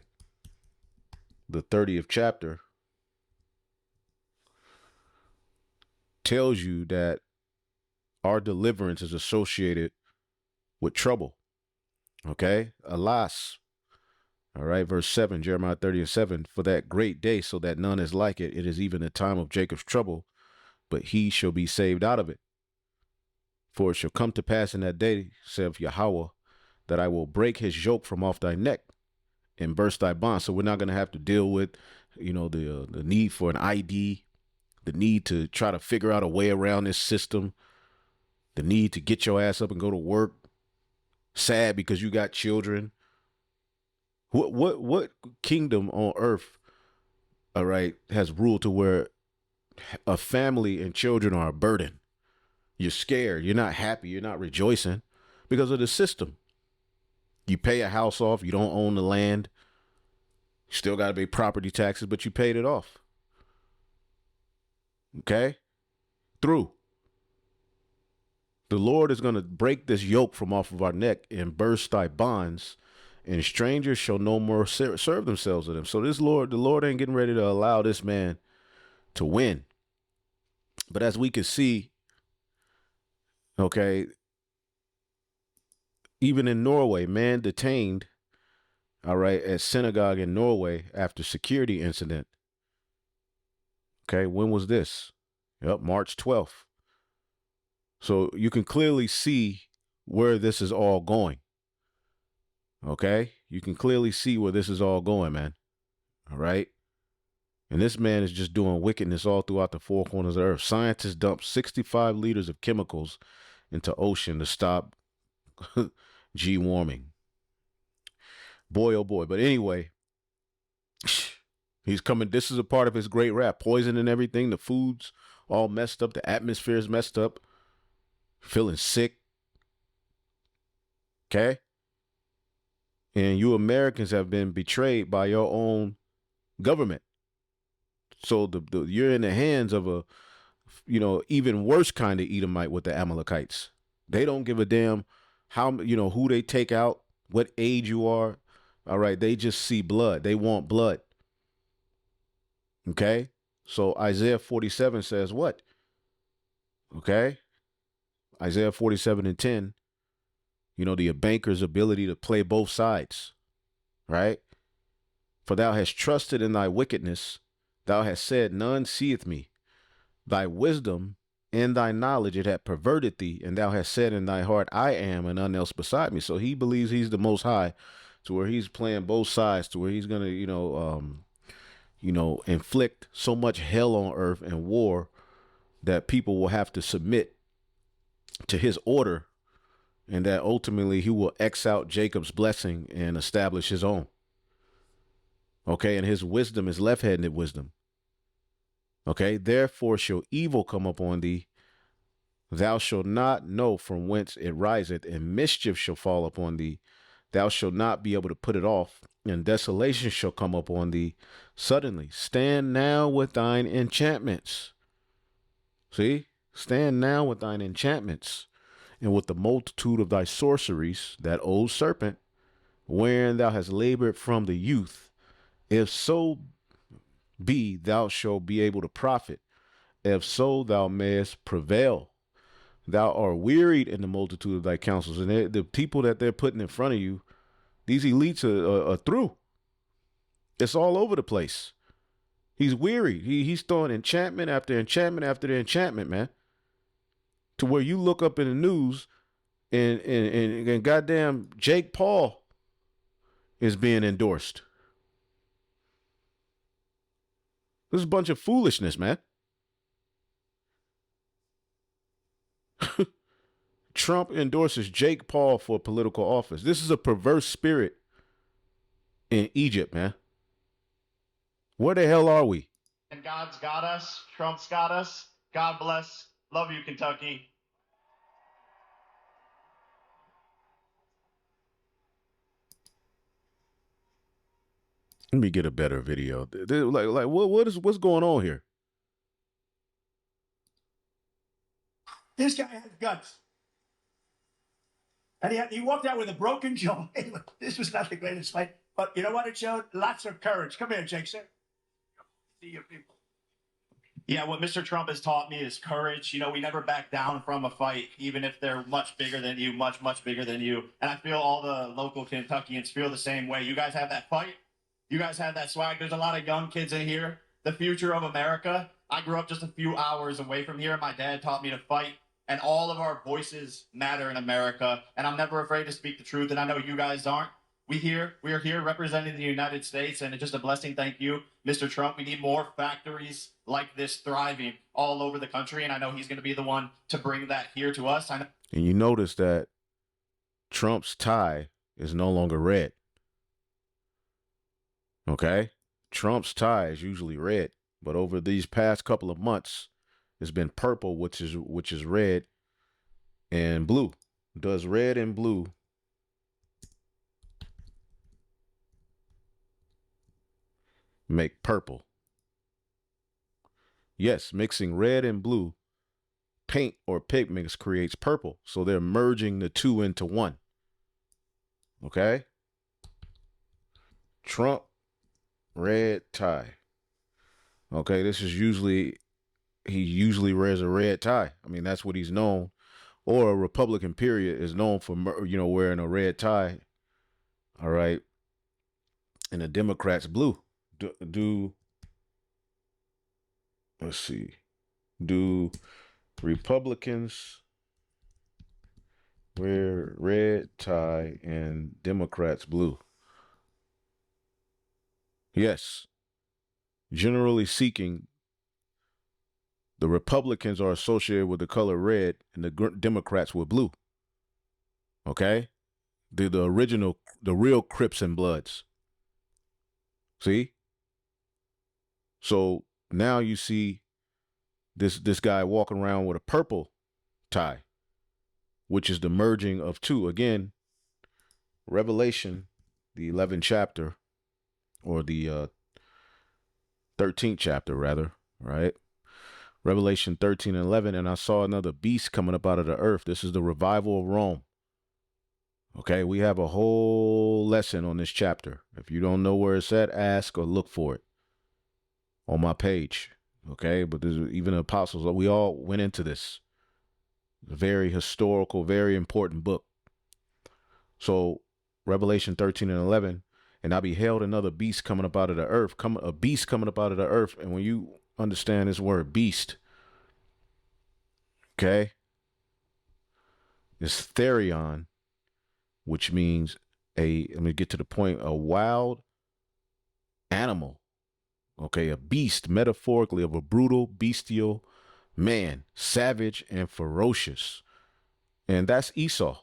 The 30th chapter. tells you that our deliverance is associated with trouble. Okay? Alas. All right, verse 7, Jeremiah 30:7, for that great day, so that none is like it. It is even the time of Jacob's trouble, but he shall be saved out of it. For it shall come to pass in that day, saith Yahweh, that I will break his yoke from off thy neck and burst thy bonds. So we're not going to have to deal with, the need for an ID, the need to try to figure out a way around this system, the need to get your ass up and go to work, sad because you got children. What kingdom on earth, all right, has ruled to where a family and children are a burden? You're scared. You're not happy. You're not rejoicing because of the system. You pay a house off. You don't own the land. You still got to pay property taxes, but you paid it off. Okay? Through. The Lord is going to break this yoke from off of our neck and burst thy bonds, and strangers shall no more serve themselves with them. So the Lord ain't getting ready to allow this man to win. But as we can see, okay, even in Norway, man detained, all right, at Synagogue in Norway after security incident. Okay, when was this? Yep, March 12th. So you can clearly see where this is all going. Okay, you can clearly see where this is all going, man. All right. And this man is just doing wickedness all throughout the four corners of the earth. Scientists dumped 65 liters of chemicals into ocean to stop G warming. Boy, oh boy. But anyway, he's coming. This is a part of his great rap. Poison and everything. The food's all messed up. The atmosphere is messed up. Feeling sick. Okay. And you Americans have been betrayed by your own government. So you're in the hands of a, even worse kind of Edomite with the Amalekites. They don't give a damn how, who they take out, what age you are. All right. They just see blood. They want blood. Okay. So Isaiah 47 says what? Okay. Isaiah 47:10, the banker's ability to play both sides. Right. For thou hast trusted in thy wickedness. Thou hast said, none seeth me. Thy wisdom and thy knowledge, it hath perverted thee. And thou hast said in thy heart, I am, and none else beside me. So he believes he's the most high, to where he's playing both sides, to where he's going to, inflict so much hell on earth and war that people will have to submit to his order. And that ultimately he will X out Jacob's blessing and establish his own. Okay. And his wisdom is left-handed wisdom. Okay, therefore shall evil come upon thee. Thou shalt not know from whence it riseth, and mischief shall fall upon thee. Thou shalt not be able to put it off, and desolation shall come upon thee suddenly. Stand now with thine enchantments. See, stand now with thine enchantments, and with the multitude of thy sorceries, that old serpent, wherein thou hast labored from the youth. If so be thou shalt be able to profit. If so, thou mayest prevail. Thou art wearied in the multitude of thy counsels. And the people that they're putting in front of you, these elites are through. It's all over the place. He's weary. He's throwing enchantment after enchantment after the enchantment, man. To where you look up in the news and goddamn Jake Paul is being endorsed. This is a bunch of foolishness, man. Trump endorses Jake Paul for political office. This is a perverse spirit in Egypt, man. Where the hell are we? And God's got us. Trump's got us. God bless. Love you, Kentucky. Let me get a better video. What's going on here? This guy had guts. And he walked out with a broken jaw. This was not the greatest fight. But you know what it showed? Lots of courage. Come here, Jake, sir. See your people. Yeah, what Mr. Trump has taught me is courage. You know, we never back down from a fight, even if they're much bigger than you, much, much bigger than you. And I feel all the local Kentuckians feel the same way. You guys have that fight. You guys have that swag. There's a lot of young kids in here. The future of America. I grew up just a few hours away from here. My dad taught me to fight. And all of our voices matter in America. And I'm never afraid to speak the truth. And I know you guys aren't. We are here representing the United States, and it's just a blessing. Thank you, Mr. Trump. We need more factories like this thriving all over the country, and I know he's going to be the one to bring that here to us. I know. And you notice that Trump's tie is no longer red. Okay? Trump's tie is usually red, but over these past couple of months, it's been purple, which is red and blue. Does red and blue make purple? Yes, mixing red and blue paint or pigments creates purple. So they're merging the two into one. Okay? Trump red tie. Okay, this is he usually wears a red tie. I mean, that's what he's known. Or a Republican period is known for, wearing a red tie. All right. And the Democrats blue. Let's see. Do Republicans wear red tie and Democrats blue? Yes. Generally speaking, the Republicans are associated with the color red and the Democrats with blue. Okay? The real Crips and Bloods. See? So now you see this guy walking around with a purple tie, which is the merging of two. Again, Revelation, the 11th chapter, or the 13th chapter, rather, right? Revelation 13 and 11, and I saw another beast coming up out of the earth. This is the revival of Rome. Okay, we have a whole lesson on this chapter. If you don't know where it's at, ask or look for it on my page. Okay, but there's even the apostles, we all went into this. A very historical, very important book. So Revelation 13 and 11, and I beheld another beast coming up out of the earth, a beast coming up out of the earth. And when you understand this word beast, okay, it's therion, which means let me get to the point, a wild animal. Okay, a beast, metaphorically, of a brutal, bestial man, savage and ferocious. And that's Esau.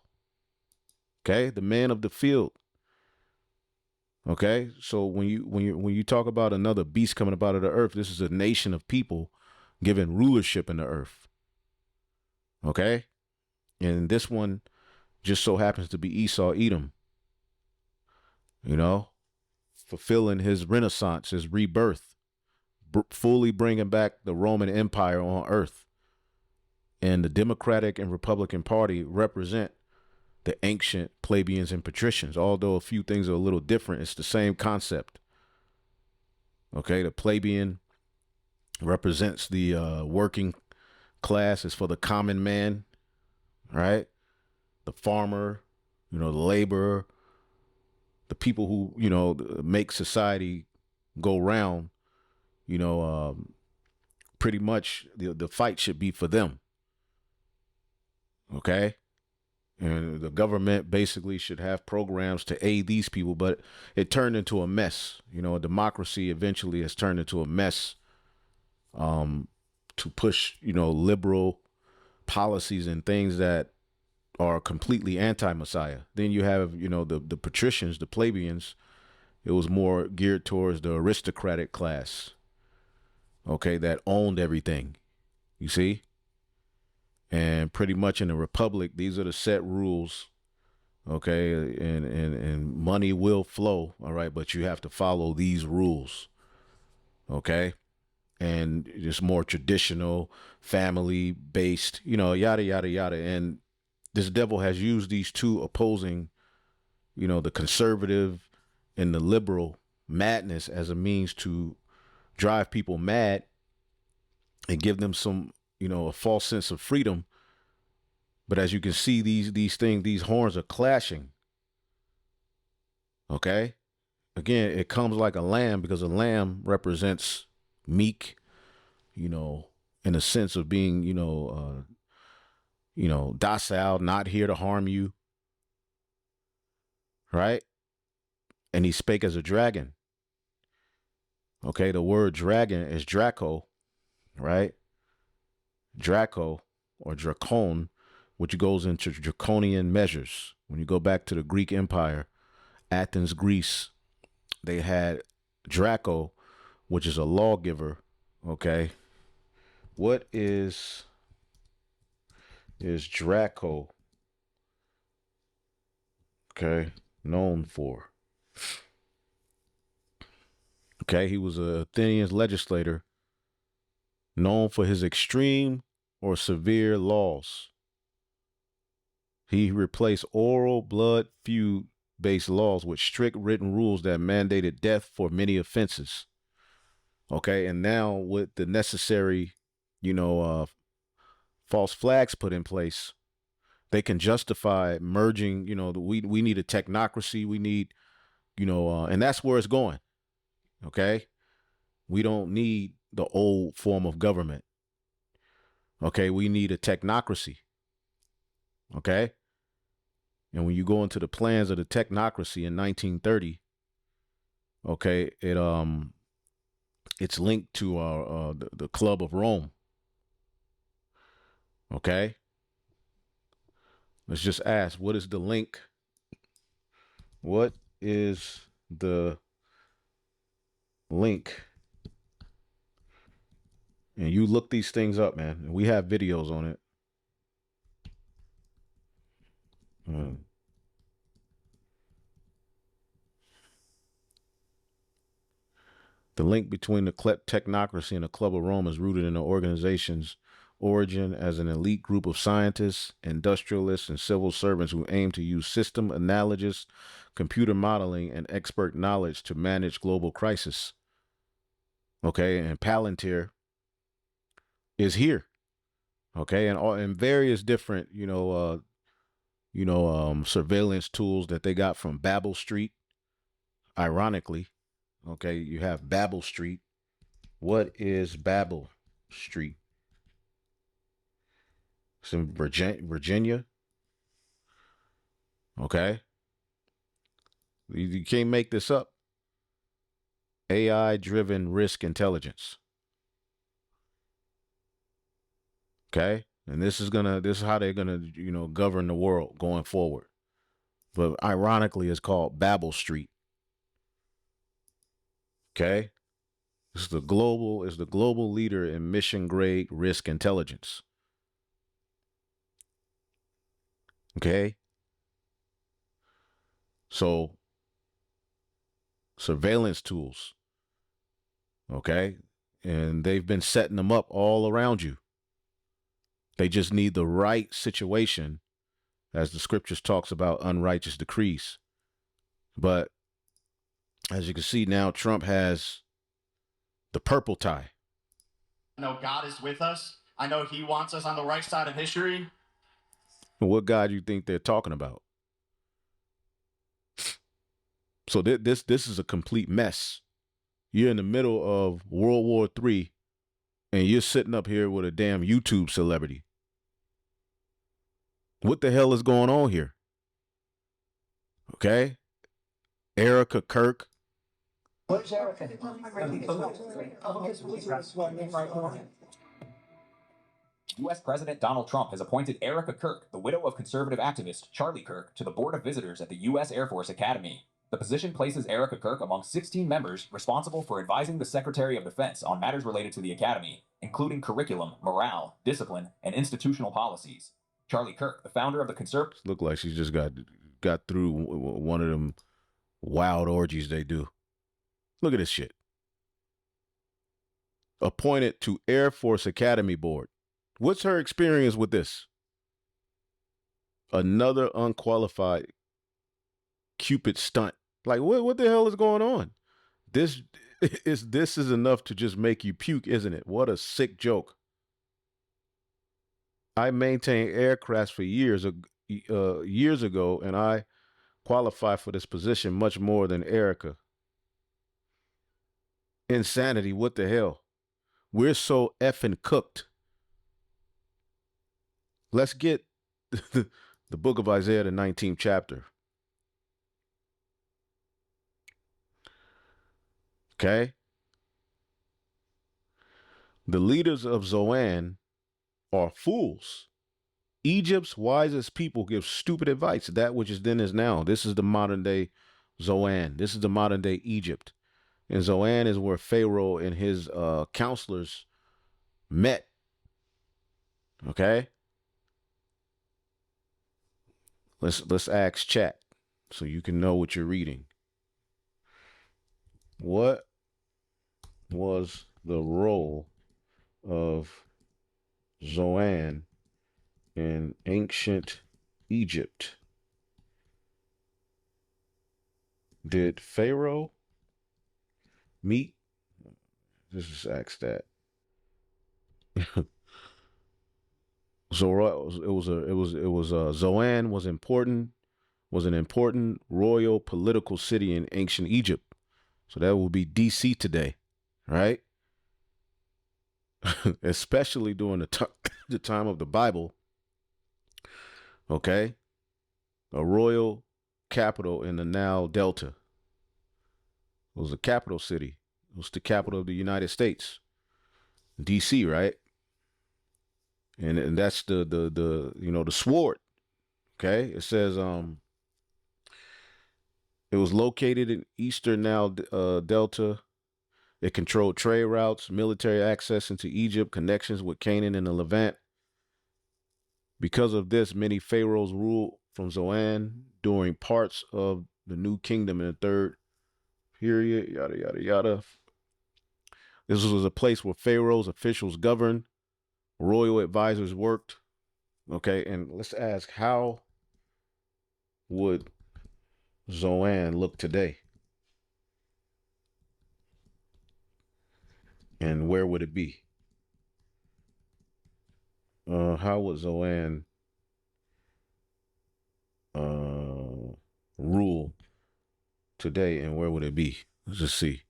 Okay, the man of the field. Okay, so when you talk about another beast coming up out of the earth, this is a nation of people given rulership in the earth. Okay, and this one just so happens to be Esau Edom. Fulfilling his renaissance, his rebirth, fully bringing back the Roman Empire on earth. And the Democratic and Republican Party represent the ancient plebeians and patricians. Although a few things are a little different, it's the same concept. Okay, the plebeian represents the working class, is for the common man, right? The farmer, the laborer, the people who, make society go round. Pretty much the fight should be for them. Okay. And the government basically should have programs to aid these people, but it turned into a mess. A democracy eventually has turned into a mess to push, liberal policies and things that are completely anti-Messiah. Then you have, the patricians, the plebeians. It was more geared towards the aristocratic class, okay, that owned everything, you see? And pretty much in the republic, these are the set rules, okay? And money will flow, all right? But you have to follow these rules, okay? And just more traditional, family-based, yada, yada, yada. And this devil has used these two opposing, the conservative and the liberal madness as a means to drive people mad and give them some, a false sense of freedom. But as you can see, these horns are clashing. Okay. Again, it comes like a lamb because a lamb represents meek, in a sense of being, docile, not here to harm you. Right. And he spake as a dragon. Okay. The word dragon is Draco, right? Draco or Dracon, which goes into draconian measures. When you go back to the Greek Empire, Athens, Greece, they had Draco, which is a lawgiver. Okay. What is Draco, okay, known for? Okay, he was a Athenian legislator known for his extreme or severe laws. He replaced oral blood feud based laws with strict written rules that mandated death for many offenses. Okay, and now with the necessary, false flags put in place, they can justify merging. We need a technocracy. We need, and that's where it's going. Okay, we don't need the old form of government. Okay, we need a technocracy. Okay, and when you go into the plans of the technocracy in 1930, okay, it's linked to the Club of Rome. Okay, let's just ask, what is the link? What is the link? And you look these things up, man. And we have videos on it. The link between the technocracy and the Club of Rome is rooted in the organization's origin as an elite group of scientists, industrialists, and civil servants who aim to use system analogous, computer modeling, and expert knowledge to manage global crisis. Okay, and Palantir is here. Okay, and various different, surveillance tools that they got from Babel Street. Ironically, okay, you have Babel Street. What is Babel Street? It's in Virginia. Okay, you can't make this up. AI-driven risk intelligence. Okay, and this is how they're gonna, govern the world going forward. But ironically, it's called Babel Street. Okay, it's the global leader in mission grade risk intelligence. Okay, so surveillance tools. Okay, and they've been setting them up all around you. They just need the right situation, as the scriptures talks about unrighteous decrees. But as you can see now, Trump has the purple tie. I know God is with us. I know he wants us on the right side of history. What God you think they're talking about? So this is a complete mess. You're in the middle of World War III, and you're sitting up here with a damn YouTube celebrity. What the hell is going on here? Okay, Erica Kirk. Where's Erica? U.S. President Donald Trump has appointed Erica Kirk, the widow of conservative activist Charlie Kirk, to the Board of Visitors at the U.S. Air Force Academy. The position places Erica Kirk among 16 members responsible for advising the Secretary of Defense on matters related to the Academy, including curriculum, morale, discipline, and institutional policies. Charlie Kirk, the founder of the conservative... Look like she just got through one of them wild orgies they do. Look at this shit. Appointed to Air Force Academy Board. What's her experience with this? Another unqualified Cupid stunt. Like, what the hell is going on? This this is enough to just make you puke, isn't it? What a sick joke. I maintained aircrafts for years ago, and I qualify for this position much more than Erica. Insanity, what the hell? We're so effing cooked. Let's get the book of Isaiah, the 19th chapter. Okay. The leaders of Zoan are fools. Egypt's wisest people give stupid advice. That which is then is now. This is the modern day Zoan. This is the modern day Egypt. And Zoan is where Pharaoh and his counselors met. Okay. Let's ask chat so you can know what you're reading. What was the role of Zoan in ancient Egypt? Did Pharaoh meet? Let's just ask that. Zoan was an important royal political city in ancient Egypt. So that would be DC today, right? Especially during the time of the Bible. Okay. A royal capital in the Nile Delta. It was a capital city. It was the capital of the United States. DC, right? And that's the sword. Okay. It says it was located in eastern Nile Delta. It controlled trade routes, military access into Egypt, connections with Canaan and the Levant. Because of this, many pharaohs ruled from Zoan during parts of the New Kingdom in the third period, yada, yada, yada. This was a place where pharaohs, officials governed, royal advisors worked. Okay, and let's ask, how would Zoan look today? And where would it be? How would Zoan rule today, and where would it be? Let's just see.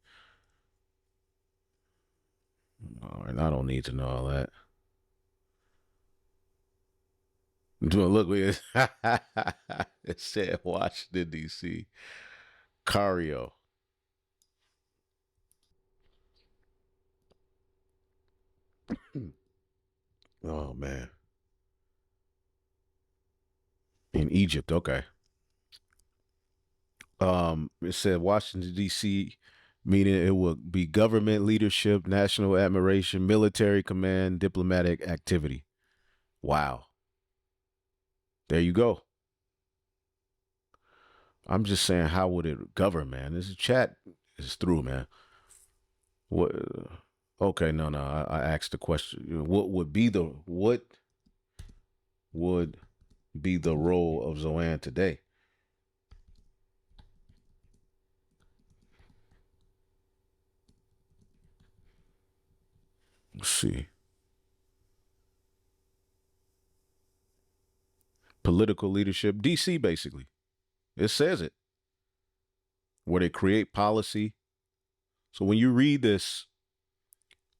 All right, I don't need to know all that. Look, it said Washington, D.C. Cario. Oh, man. In Egypt, okay. It said Washington, D.C., meaning it would be government leadership, national admiration, military command, diplomatic activity. Wow. There you go. I'm just saying, how would it govern, man? This chat is through, man. What? Okay, no. I asked the question. What would be the role of Zoan today? Let's see. Political leadership, DC, basically. It says it. Where they create policy. So when you read this,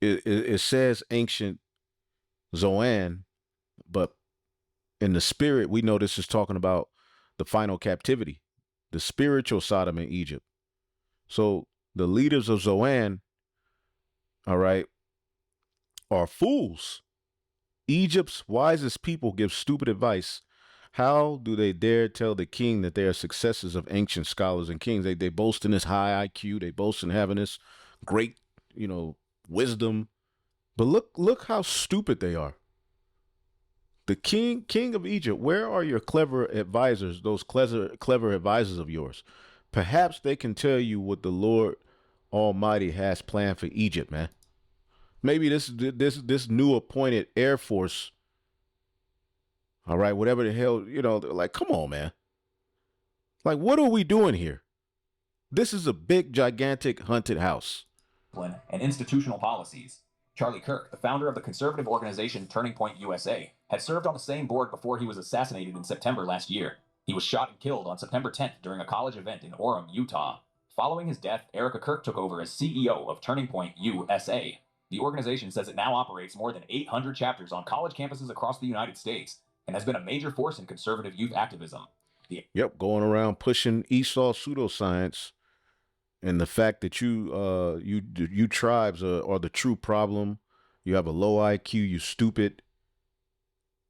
it says ancient Zoan, but in the spirit, we know this is talking about the final captivity, the spiritual Sodom in Egypt. So the leaders of Zoan, all right, are fools. Egypt's wisest people give stupid advice. How do they dare tell the king that they are successors of ancient scholars and kings? They boast in this high IQ. They boast in having this great, wisdom. But look how stupid they are. The king of Egypt, where are your clever advisors, those clever advisors of yours? Perhaps they can tell you what the Lord Almighty has planned for Egypt, man. Maybe this new appointed Air Force, all right, whatever the hell, like, come on, man. Like, what are we doing here? This is a big, gigantic haunted house. and institutional policies. Charlie Kirk, the founder of the conservative organization Turning Point USA, had served on the same board before he was assassinated in September last year. He was shot and killed on September 10th during a college event in Orem, Utah. Following his death, Erica Kirk took over as CEO of Turning Point USA. The organization says it now operates more than 800 chapters on college campuses across the United States and has been a major force in conservative youth activism. Yep, going around pushing Esau pseudoscience and the fact that you tribes are the true problem. You have a low IQ. You stupid.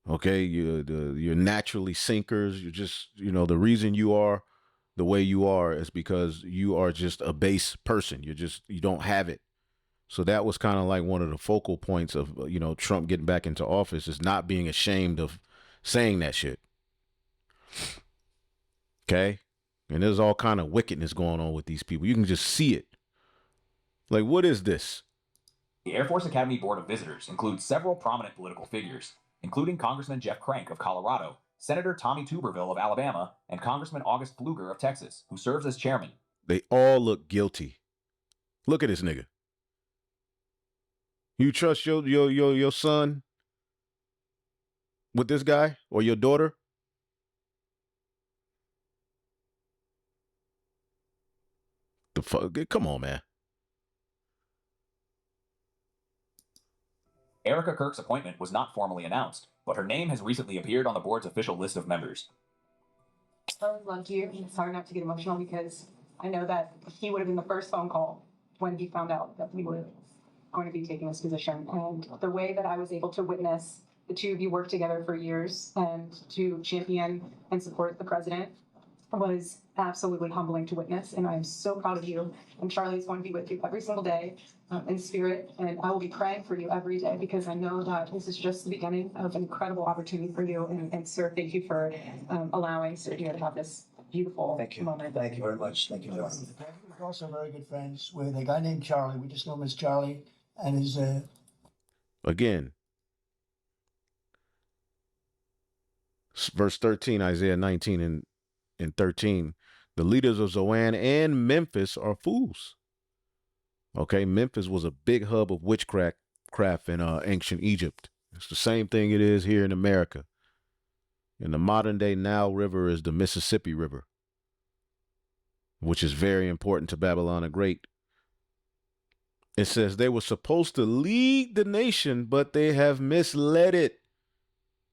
Okay, you're naturally sinkers. You're just the reason you are the way you are is because you are just a base person. You don't have it. So that was kind of like one of the focal points of Trump getting back into office is not being ashamed of saying that shit. Okay, and there's all kind of wickedness going on with these people. You can just see it. Like, what is this? The Air Force Academy Board of Visitors includes several prominent political figures, including Congressman Jeff Crank of Colorado, Senator Tommy Tuberville of Alabama, and Congressman August Pfluger of Texas, who serves as chairman. They all look guilty. Look at this nigga. You trust your son with this guy or your daughter? The fuck? Come on, man. Erica Kirk's appointment was not formally announced, but her name has recently appeared on the board's official list of members. I would love to. I'm sorry not to get emotional because I know that he would have been the first phone call when he found out that we were going to be taking this position. And the way that I was able to witness the two of you work together for years and to champion and support the president was absolutely humbling to witness. And I'm so proud of you. And Charlie is going to be with you every single day in spirit. And I will be praying for you every day because I know that this is just the beginning of an incredible opportunity for you. And sir, thank you for allowing Sir here to have this beautiful moment. Thank you very much. Thank you, John. We're also very good friends with a guy named Charlie. We just know him as Charlie and his. Again, verse 13, Isaiah 19 and 13. The leaders of Zoan and Memphis are fools. Okay, Memphis was a big hub of witchcraft in ancient Egypt. It's the same thing it is here in America. In the modern day, Nile River is the Mississippi River, which is very important to Babylon the Great. It says they were supposed to lead the nation, but they have misled it.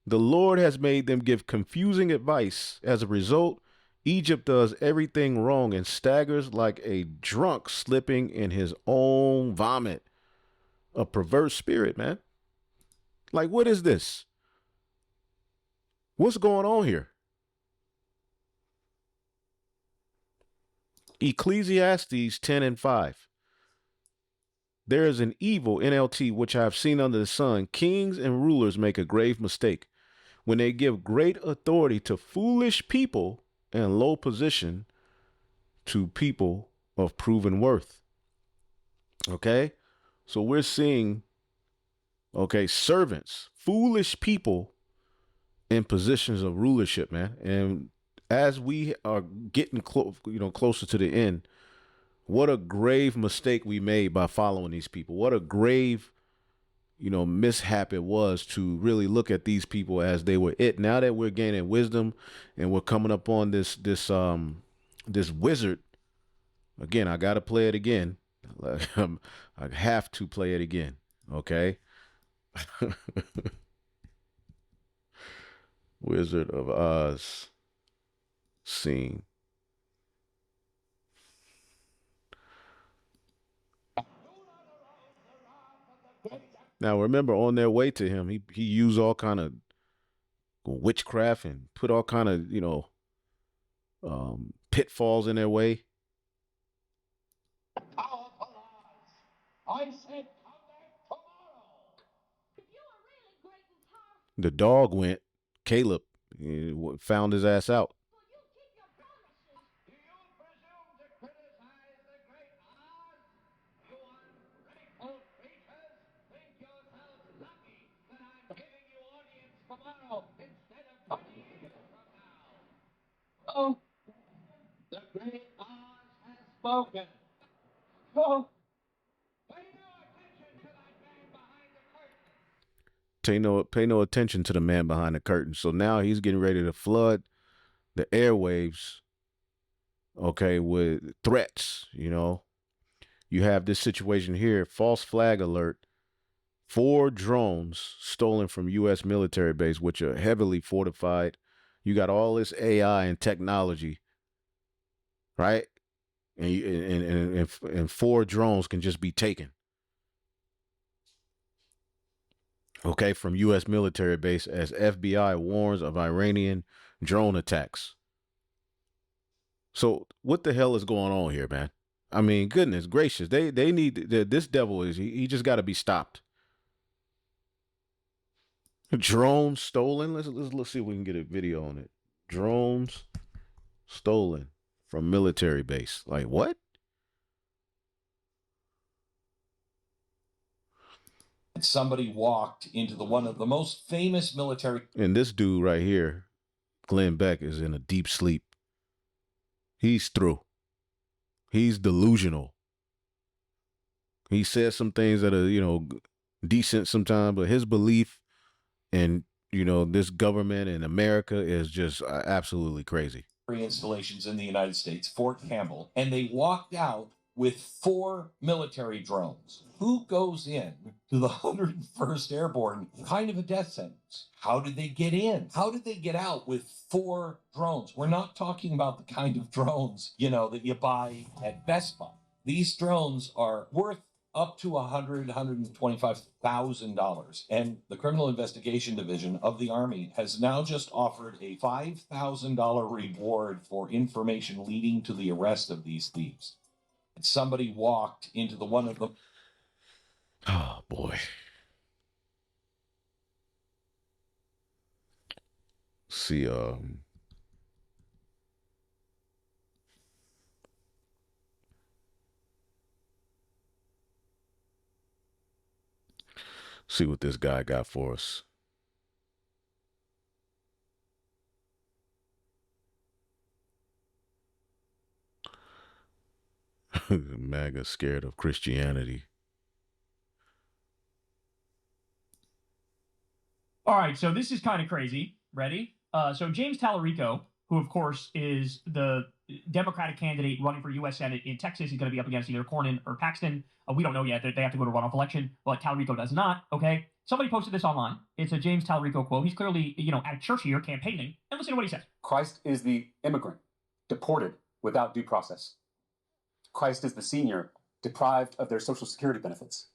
The Lord has made them give confusing advice. As a result, Egypt does everything wrong and staggers like a drunk slipping in his own vomit. A perverse spirit, man. Like, what is this? What's going on here? Ecclesiastes 10 and 5. There is an evil, NLT, which I have seen under the sun. Kings and rulers make a grave mistake when they give great authority to foolish people and low position to people of proven worth. Okay? So we're seeing, servants, foolish people in positions of rulership, man. And as we are getting closer to the end, what a grave mistake we made by following these people. What a grave, mishap it was to really look at these people as they were it. Now that we're gaining wisdom and we're coming up on this wizard, again, I got to play it again. I have to play it again. Okay. Wizard of Oz scene. Now remember, on their way to him, he used all kind of witchcraft and put all kind of pitfalls in their way. The dog went. Caleb found his ass out. Oh, the great Oz has spoken. Oh, pay no attention to the man behind the curtain. So now he's getting ready to flood the airwaves, okay, with threats. You have this situation here, false flag alert, 4 drones stolen from U.S. military base, which are heavily fortified. You got all this AI and technology, right? And 4 drones can just be taken, okay, from U.S. military base as FBI warns of Iranian drone attacks. So what the hell is going on here, man? I mean, goodness gracious, they need this devil is he just got to be stopped. Drones stolen. Let's see if we can get a video on it. Drones stolen from military base. Like what? Somebody walked into one of the most famous military. And this dude right here, Glenn Beck, is in a deep sleep. He's through. He's delusional. He says some things that are, decent sometimes, but his belief in, this government and America is just absolutely crazy. Installations in the United States, Fort Campbell, and they walked out with 4 military drones. Who goes in to the 101st Airborne? Kind of a death sentence. How did they get in? How did they get out with 4 drones? We're not talking about the kind of drones, that you buy at Best Buy. These drones are worth up to $125,000. And the Criminal Investigation Division of the Army has now just offered a $5,000 reward for information leading to the arrest of these thieves. And somebody walked into one of them. Oh, boy. See, see what this guy got for us. MAGA scared of Christianity. All right, so this is kind of crazy. Ready? So James Tallarico, who of course is the Democratic candidate running for U.S. Senate in Texas, is going to be up against either Cornyn or Paxton. We don't know yet. They have to go to runoff election, but Tallarico does not. Okay. Somebody posted this online. It's a James Tallarico quote. He's clearly, at a church here campaigning. And listen to what he says. Christ is the immigrant, deported without due process. Christ is the senior, deprived of their Social Security benefits.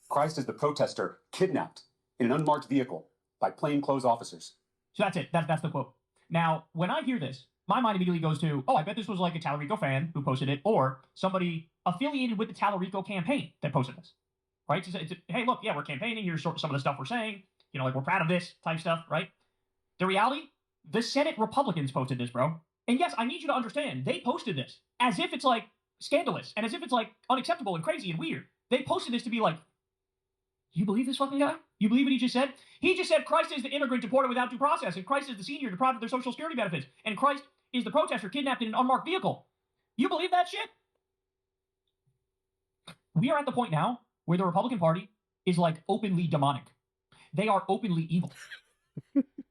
Christ is the protester, kidnapped in an unmarked vehicle by plainclothes officers. So that's it. That's the quote. Now, when I hear this, my mind immediately goes to, I bet this was like a Tallarico fan who posted it, or somebody affiliated with the Tallarico campaign that posted this, right? It's hey, look, yeah, we're campaigning. Here's some of the stuff we're saying. We're proud of this type stuff, right? The reality, the Senate Republicans posted this, bro. And yes, I need you to understand, they posted this as if it's like scandalous and as if it's like unacceptable and crazy and weird. They posted this to be like, you believe this fucking guy? You believe what he just said? He just said Christ is the immigrant deported without due process, and Christ is the senior deprived of their Social Security benefits, and Christ is the protester kidnapped in an unmarked vehicle. You believe that shit? We are at the point now where the Republican Party is like openly demonic. They are openly evil.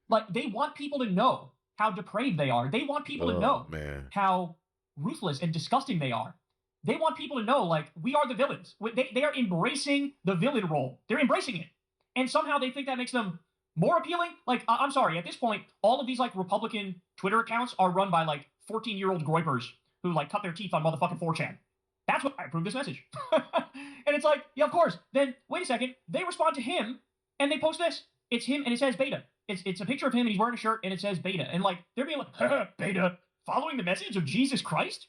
Like they want people to know how depraved they are. They want people to know how ruthless and disgusting they are. They want people to know, like, we are the villains. They are embracing the villain role. They're embracing it. And somehow they think that makes them more appealing. Like, I'm sorry, at this point, all of these, like, Republican Twitter accounts are run by, like, 14-year-old groypers who, like, cut their teeth on motherfucking 4chan. That's what I approve this message. And it's like, yeah, of course. Then, wait a second. They respond to him, and they post this. It's him, and it says beta. It's a picture of him, and he's wearing a shirt, and it says beta. And, like, they're being like, beta, following the message of Jesus Christ?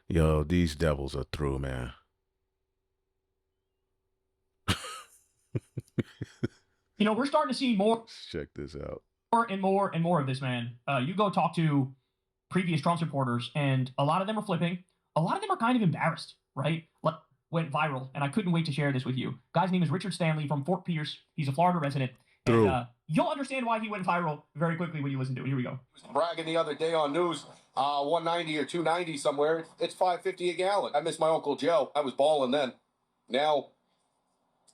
Yo, these devils are through, man. We're starting to see more. Check this out. More and more of this, man. You go talk to previous Trump supporters, and a lot of them are flipping. A lot of them are kind of embarrassed, right? Like, went viral, and I couldn't wait to share this with you. Guy's name is Richard Stanley from Fort Pierce. He's a Florida resident. And, you'll understand why he went viral very quickly when you listen to it. Here we go. Bragging the other day on news, 190 or 290 somewhere. It's $5.50 a gallon. I miss my Uncle Joe. I was balling then. Now,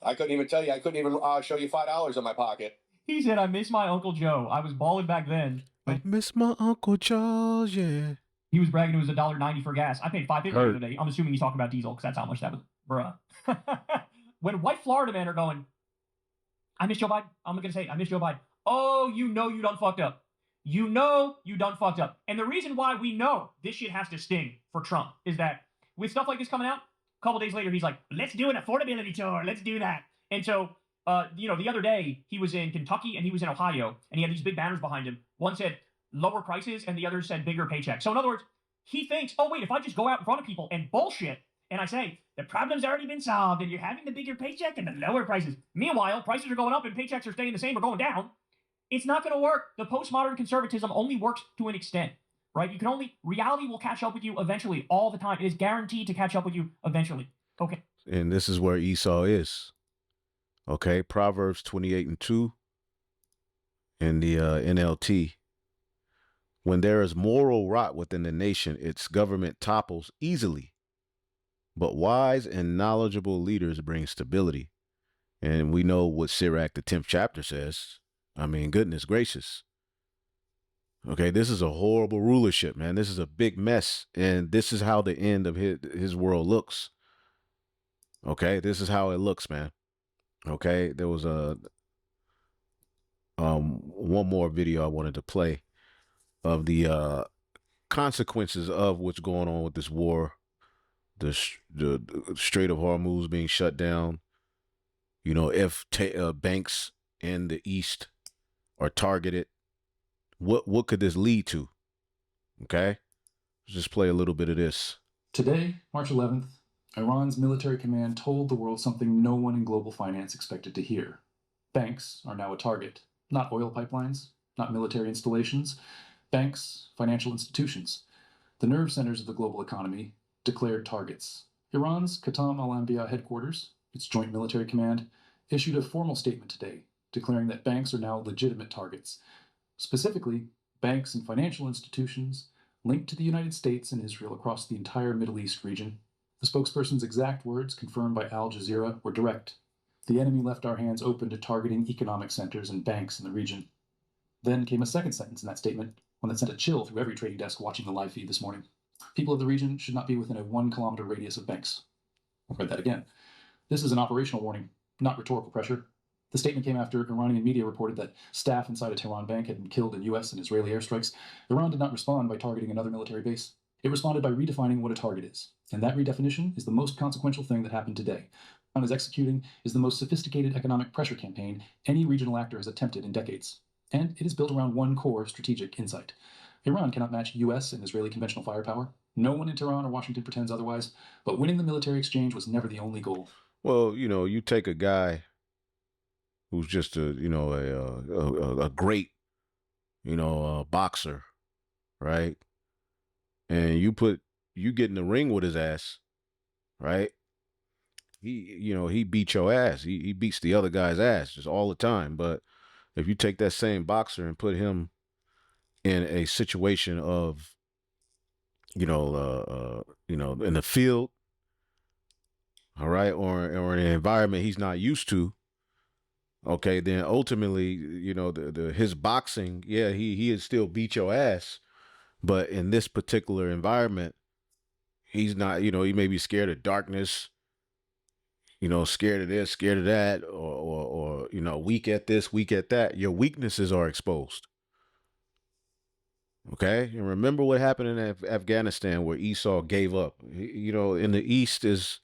I couldn't even tell you. I couldn't even show you $5 in my pocket. He said, I miss my Uncle Joe. I was balling back then. I miss my Uncle Charles, yeah. He was bragging it was $1.90 for gas. I paid $5.50 the other day. I'm assuming he's talking about diesel because that's how much that was. Bruh. When white Florida men are going, I miss Joe Biden. I'm going to say it. I miss Joe Biden. Oh, you know you done fucked up. You know you done fucked up. And the reason why we know this shit has to sting for Trump is that with stuff like this coming out, a couple days later, he's like, let's do an affordability tour. Let's do that. And so, the other day, he was in Kentucky and he was in Ohio, and he had these big banners behind him. One said lower prices, and the other said bigger paycheck. So in other words, he thinks, oh, wait, if I just go out in front of people and bullshit, and I say, the problem's already been solved, and you're having the bigger paycheck and the lower prices. Meanwhile, prices are going up and paychecks are staying the same or going down. It's not going to work. The postmodern conservatism only works to an extent, right? Reality will catch up with you eventually, all the time. It is guaranteed to catch up with you eventually. Okay. And this is where Esau is. Okay, Proverbs 28:2 in the NLT. When there is moral rot within the nation, its government topples easily. But wise and knowledgeable leaders bring stability. And we know what Sirach, the 10th chapter says. I mean, goodness gracious. Okay, this is a horrible rulership, man. This is a big mess. And this is how the end of his world looks. Okay, this is how it looks, man. Okay, there was one more video I wanted to play of the consequences of what's going on with this war, the Strait of Hormuz being shut down. You know, if banks in the East are targeted, what could this lead to? Okay, let's just play a little bit of this. Today, March 11th, Iran's military command told the world something no one in global finance expected to hear. Banks are now a target. Not oil pipelines, not military installations. Banks, financial institutions, the nerve centers of the global economy, declared targets. Iran's Khatam al-Anbiya headquarters, its joint military command, issued a formal statement today declaring that banks are now legitimate targets. Specifically, banks and financial institutions linked to the United States and Israel across the entire Middle East region. The spokesperson's exact words, confirmed by Al Jazeera, were direct. The enemy left our hands open to targeting economic centers and banks in the region. Then came a second sentence in that statement, one that sent a chill through every trading desk watching the live feed this morning. People of the region should not be within a 1 kilometer radius of banks. I'll read that again. This is an operational warning, not rhetorical pressure. The statement came after Iranian media reported that staff inside a Tehran bank had been killed in U.S. and Israeli airstrikes. Iran did not respond by targeting another military base. It responded by redefining what a target is. And that redefinition is the most consequential thing that happened today. Iran is executing is the most sophisticated economic pressure campaign any regional actor has attempted in decades. And it is built around one core strategic insight. Iran cannot match U.S. and Israeli conventional firepower. No one in Tehran or Washington pretends otherwise. But winning the military exchange was never the only goal. Well, you know, you take a guy who's just a great, boxer, right? And you get in the ring with his ass, right? He beats your ass. He beats the other guy's ass just all the time. But if you take that same boxer and put him in a situation of, in the field, all right, or in an environment he's not used to, okay, then ultimately, his boxing, yeah, he would still beat your ass, but in this particular environment, he's not, he may be scared of darkness, scared of this, scared of that, or weak at this, weak at that. Your weaknesses are exposed. Okay, and remember what happened in Afghanistan, where Esau gave up. In the East is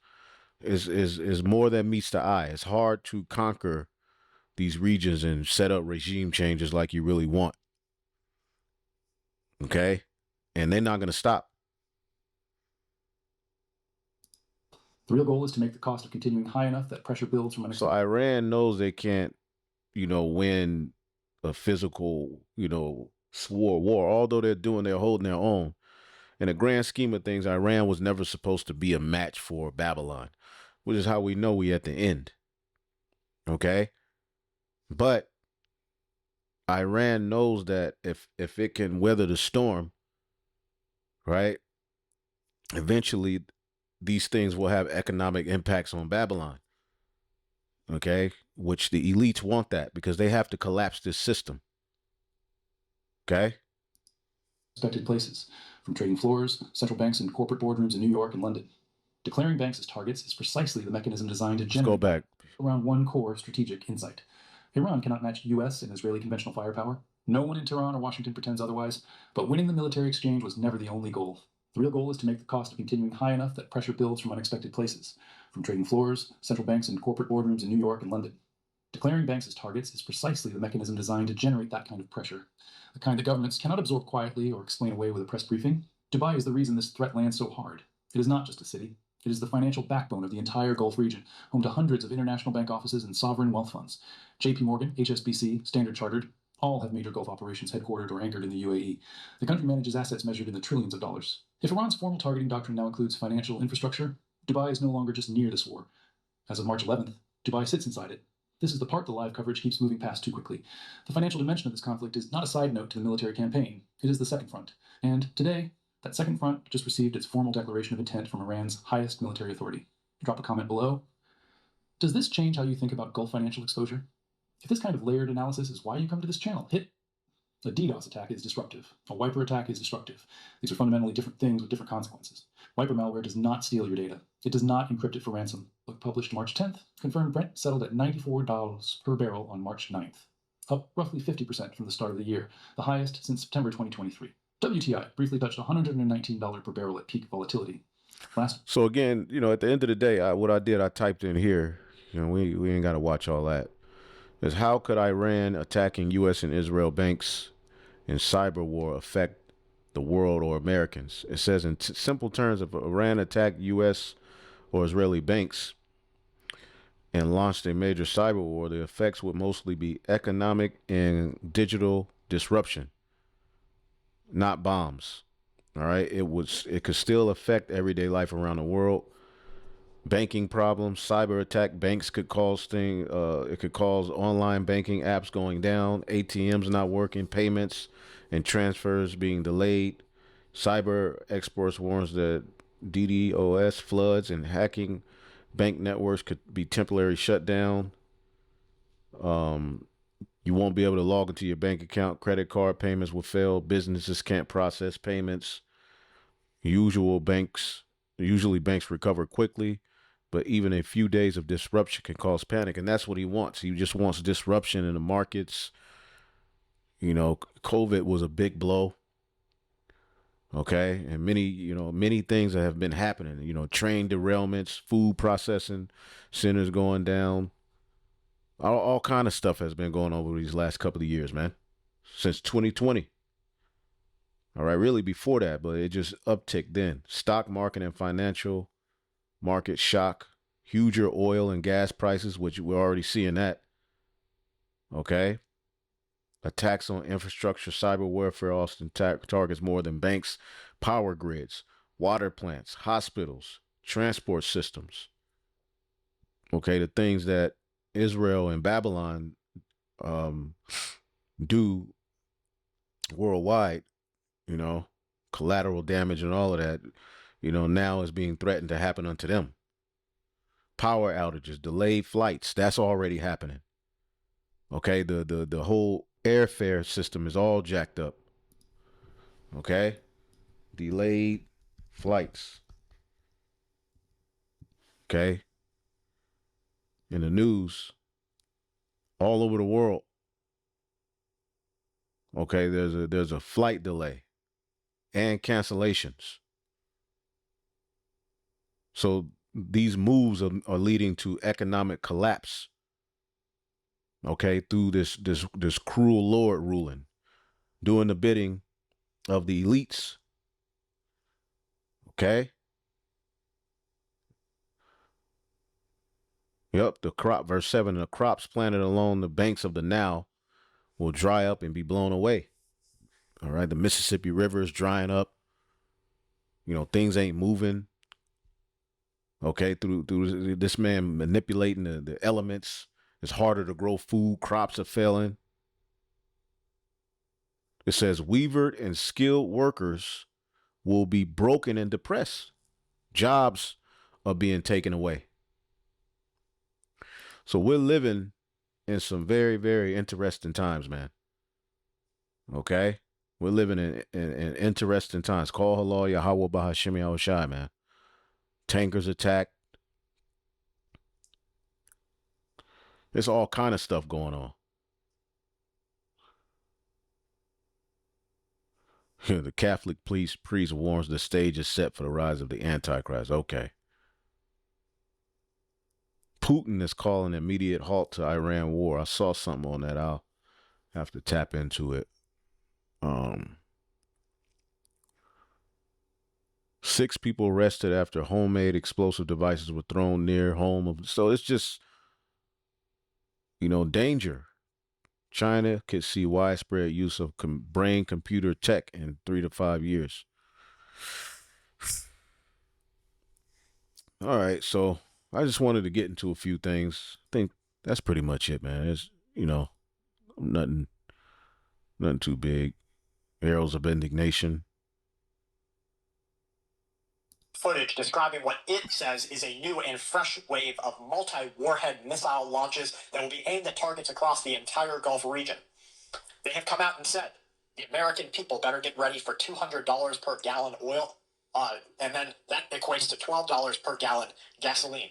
more than meets the eye. It's hard to conquer these regions and set up regime changes like you really want. Okay, and they're not going to stop. The real goal is to make the cost of continuing high enough that pressure builds from So Iran knows they can't, win a physical, war. Although they're holding their own. In the grand scheme of things, Iran was never supposed to be a match for Babylon, which is how we know we at the end. Okay, but Iran knows that if it can weather the storm, right, eventually these things will have economic impacts on Babylon. Okay, which the elites want that because they have to collapse this system. Okay. Expected places, from trading floors, central banks, and corporate boardrooms in New York and London. Declaring banks as targets is precisely the mechanism designed to generate around one core strategic insight. Iran cannot match U.S. and Israeli conventional firepower. No one in Tehran or Washington pretends otherwise, but winning the military exchange was never the only goal. The real goal is to make the cost of continuing high enough that pressure builds from unexpected places, from trading floors, central banks, and corporate boardrooms in New York and London. Declaring banks as targets is precisely the mechanism designed to generate that kind of pressure, the kind that governments cannot absorb quietly or explain away with a press briefing. Dubai is the reason this threat lands so hard. It is not just a city. It is the financial backbone of the entire Gulf region, home to hundreds of international bank offices and sovereign wealth funds. JP Morgan, HSBC, Standard Chartered, all have major Gulf operations headquartered or anchored in the UAE. The country manages assets measured in the trillions of dollars. If Iran's formal targeting doctrine now includes financial infrastructure, Dubai is no longer just near this war. As of March 11th, Dubai sits inside it. This is the part the live coverage keeps moving past too quickly. The financial dimension of this conflict is not a side note to the military campaign. It is the second front. And today, that second front just received its formal declaration of intent from Iran's highest military authority. Drop a comment below. Does this change how you think about Gulf financial exposure? If this kind of layered analysis is why you come to this channel, hit. A DDoS attack is disruptive. A wiper attack is destructive. These are fundamentally different things with different consequences. Wiper malware does not steal your data. It does not encrypt it for ransom. Book published March 10th confirmed Brent settled at $94 per barrel on March 9th, up roughly 50% from the start of the year, the highest since September 2023. WTI briefly touched $119 per barrel at peak volatility. So again, at the end of the day, I typed in here, we ain't got to watch all that, is how could Iran attacking U.S. and Israel banks in cyber war affect the world or Americans? It says in simple terms, if Iran attacked U.S. or Israeli banks and launched a major cyber war, the effects would mostly be economic and digital disruption, not bombs. All right. It could still affect everyday life around the world. Banking problems, cyber attack, banks could cause it could cause online banking apps going down, ATMs not working, payments and transfers being delayed. Cyber experts warns that DDoS floods and hacking bank networks could be temporarily shut down. You won't be able to log into your bank account. Credit card payments will fail. Businesses can't process payments. Usually banks recover quickly, but even a few days of disruption can cause panic. And that's what he wants. He just wants disruption in the markets. COVID was a big blow. Okay. And many things that have been happening, train derailments, food processing centers going down. All kind of stuff has been going on over these last couple of years, man, since 2020. All right, really before that, but it just upticked then. Stock market and financial market shock, huger oil and gas prices, which we're already seeing that. Okay. Attacks on infrastructure, cyber warfare often targets more than banks, power grids, water plants, hospitals, transport systems. Okay, the things that Israel and Babylon do worldwide, collateral damage and all of that, now is being threatened to happen unto them. Power outages, delayed flights, that's already happening. Okay, the whole airfare system is all jacked up. Okay, delayed flights. Okay, in the news all over the world. Okay, there's a flight delay and cancellations. So these moves are leading to economic collapse. Okay, through this cruel Lord ruling, doing the bidding of the elites. Okay. Yep, verse 7, the crops planted along the banks of the Nile will dry up and be blown away. All right, the Mississippi River is drying up. Things ain't moving. Okay, through this man manipulating the elements, it's harder to grow food. Crops are failing. It says weaver and skilled workers will be broken and depressed. Jobs are being taken away. So we're living in some very, very interesting times, man. Okay? We're living in interesting times. Call halal Yahweh Bahashim Yahushai, man. Tankers attacked. There's all kind of stuff going on. The Catholic priest warns the stage is set for the rise of the Antichrist. Okay. Putin is calling an immediate halt to Iran war. I saw something on that. I'll have to tap into it. 6 people arrested after homemade explosive devices were thrown near home. So it's just, danger. China could see widespread use of brain-computer tech in 3 to 5 years. All right, so I just wanted to get into a few things. I think that's pretty much it, man. It's, nothing too big. Arrows of indignation. Footage describing what it says is a new and fresh wave of multi-warhead missile launches that will be aimed at targets across the entire Gulf region. They have come out and said the American people better get ready for $200 per gallon oil, and then that equates to $12 per gallon gasoline,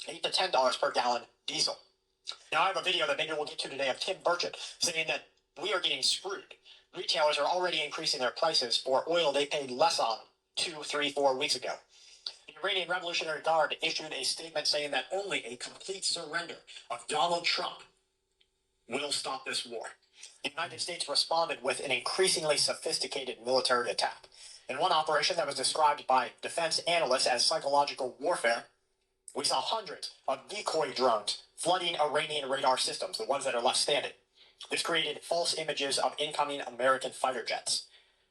$8 to $10 per gallon diesel. Now I have a video that maybe we'll get to today of Tim Burchett saying that we are getting screwed. Retailers are already increasing their prices for oil they paid less on 2, 3, 4 weeks ago. The Iranian Revolutionary Guard issued a statement saying that only a complete surrender of Donald Trump will stop this war. The United States responded with an increasingly sophisticated military attack. In one operation that was described by defense analysts as psychological warfare, we saw hundreds of decoy drones flooding Iranian radar systems, the ones that are left standing. This created false images of incoming American fighter jets.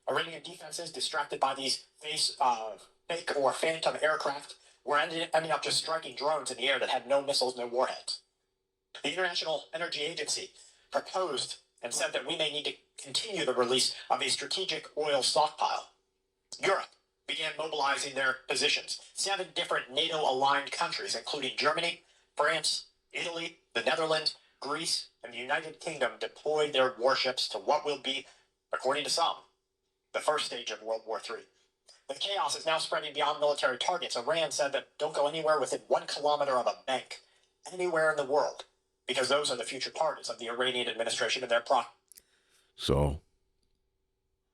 Iranian defenses, distracted by these fake or phantom aircraft, were ending up just striking drones in the air that had no missiles, no warheads. The International Energy Agency proposed and said that we may need to continue the release of a strategic oil stockpile. Europe began mobilizing their positions. 7 different NATO-aligned countries, including Germany, France, Italy, the Netherlands, Greece, and the United Kingdom, deployed their warships to what will be, according to some, the first stage of World War III. The chaos is now spreading beyond military targets. Iran said that don't go anywhere within 1 kilometer of a bank, anywhere in the world, because those are the future targets of the Iranian administration and their So,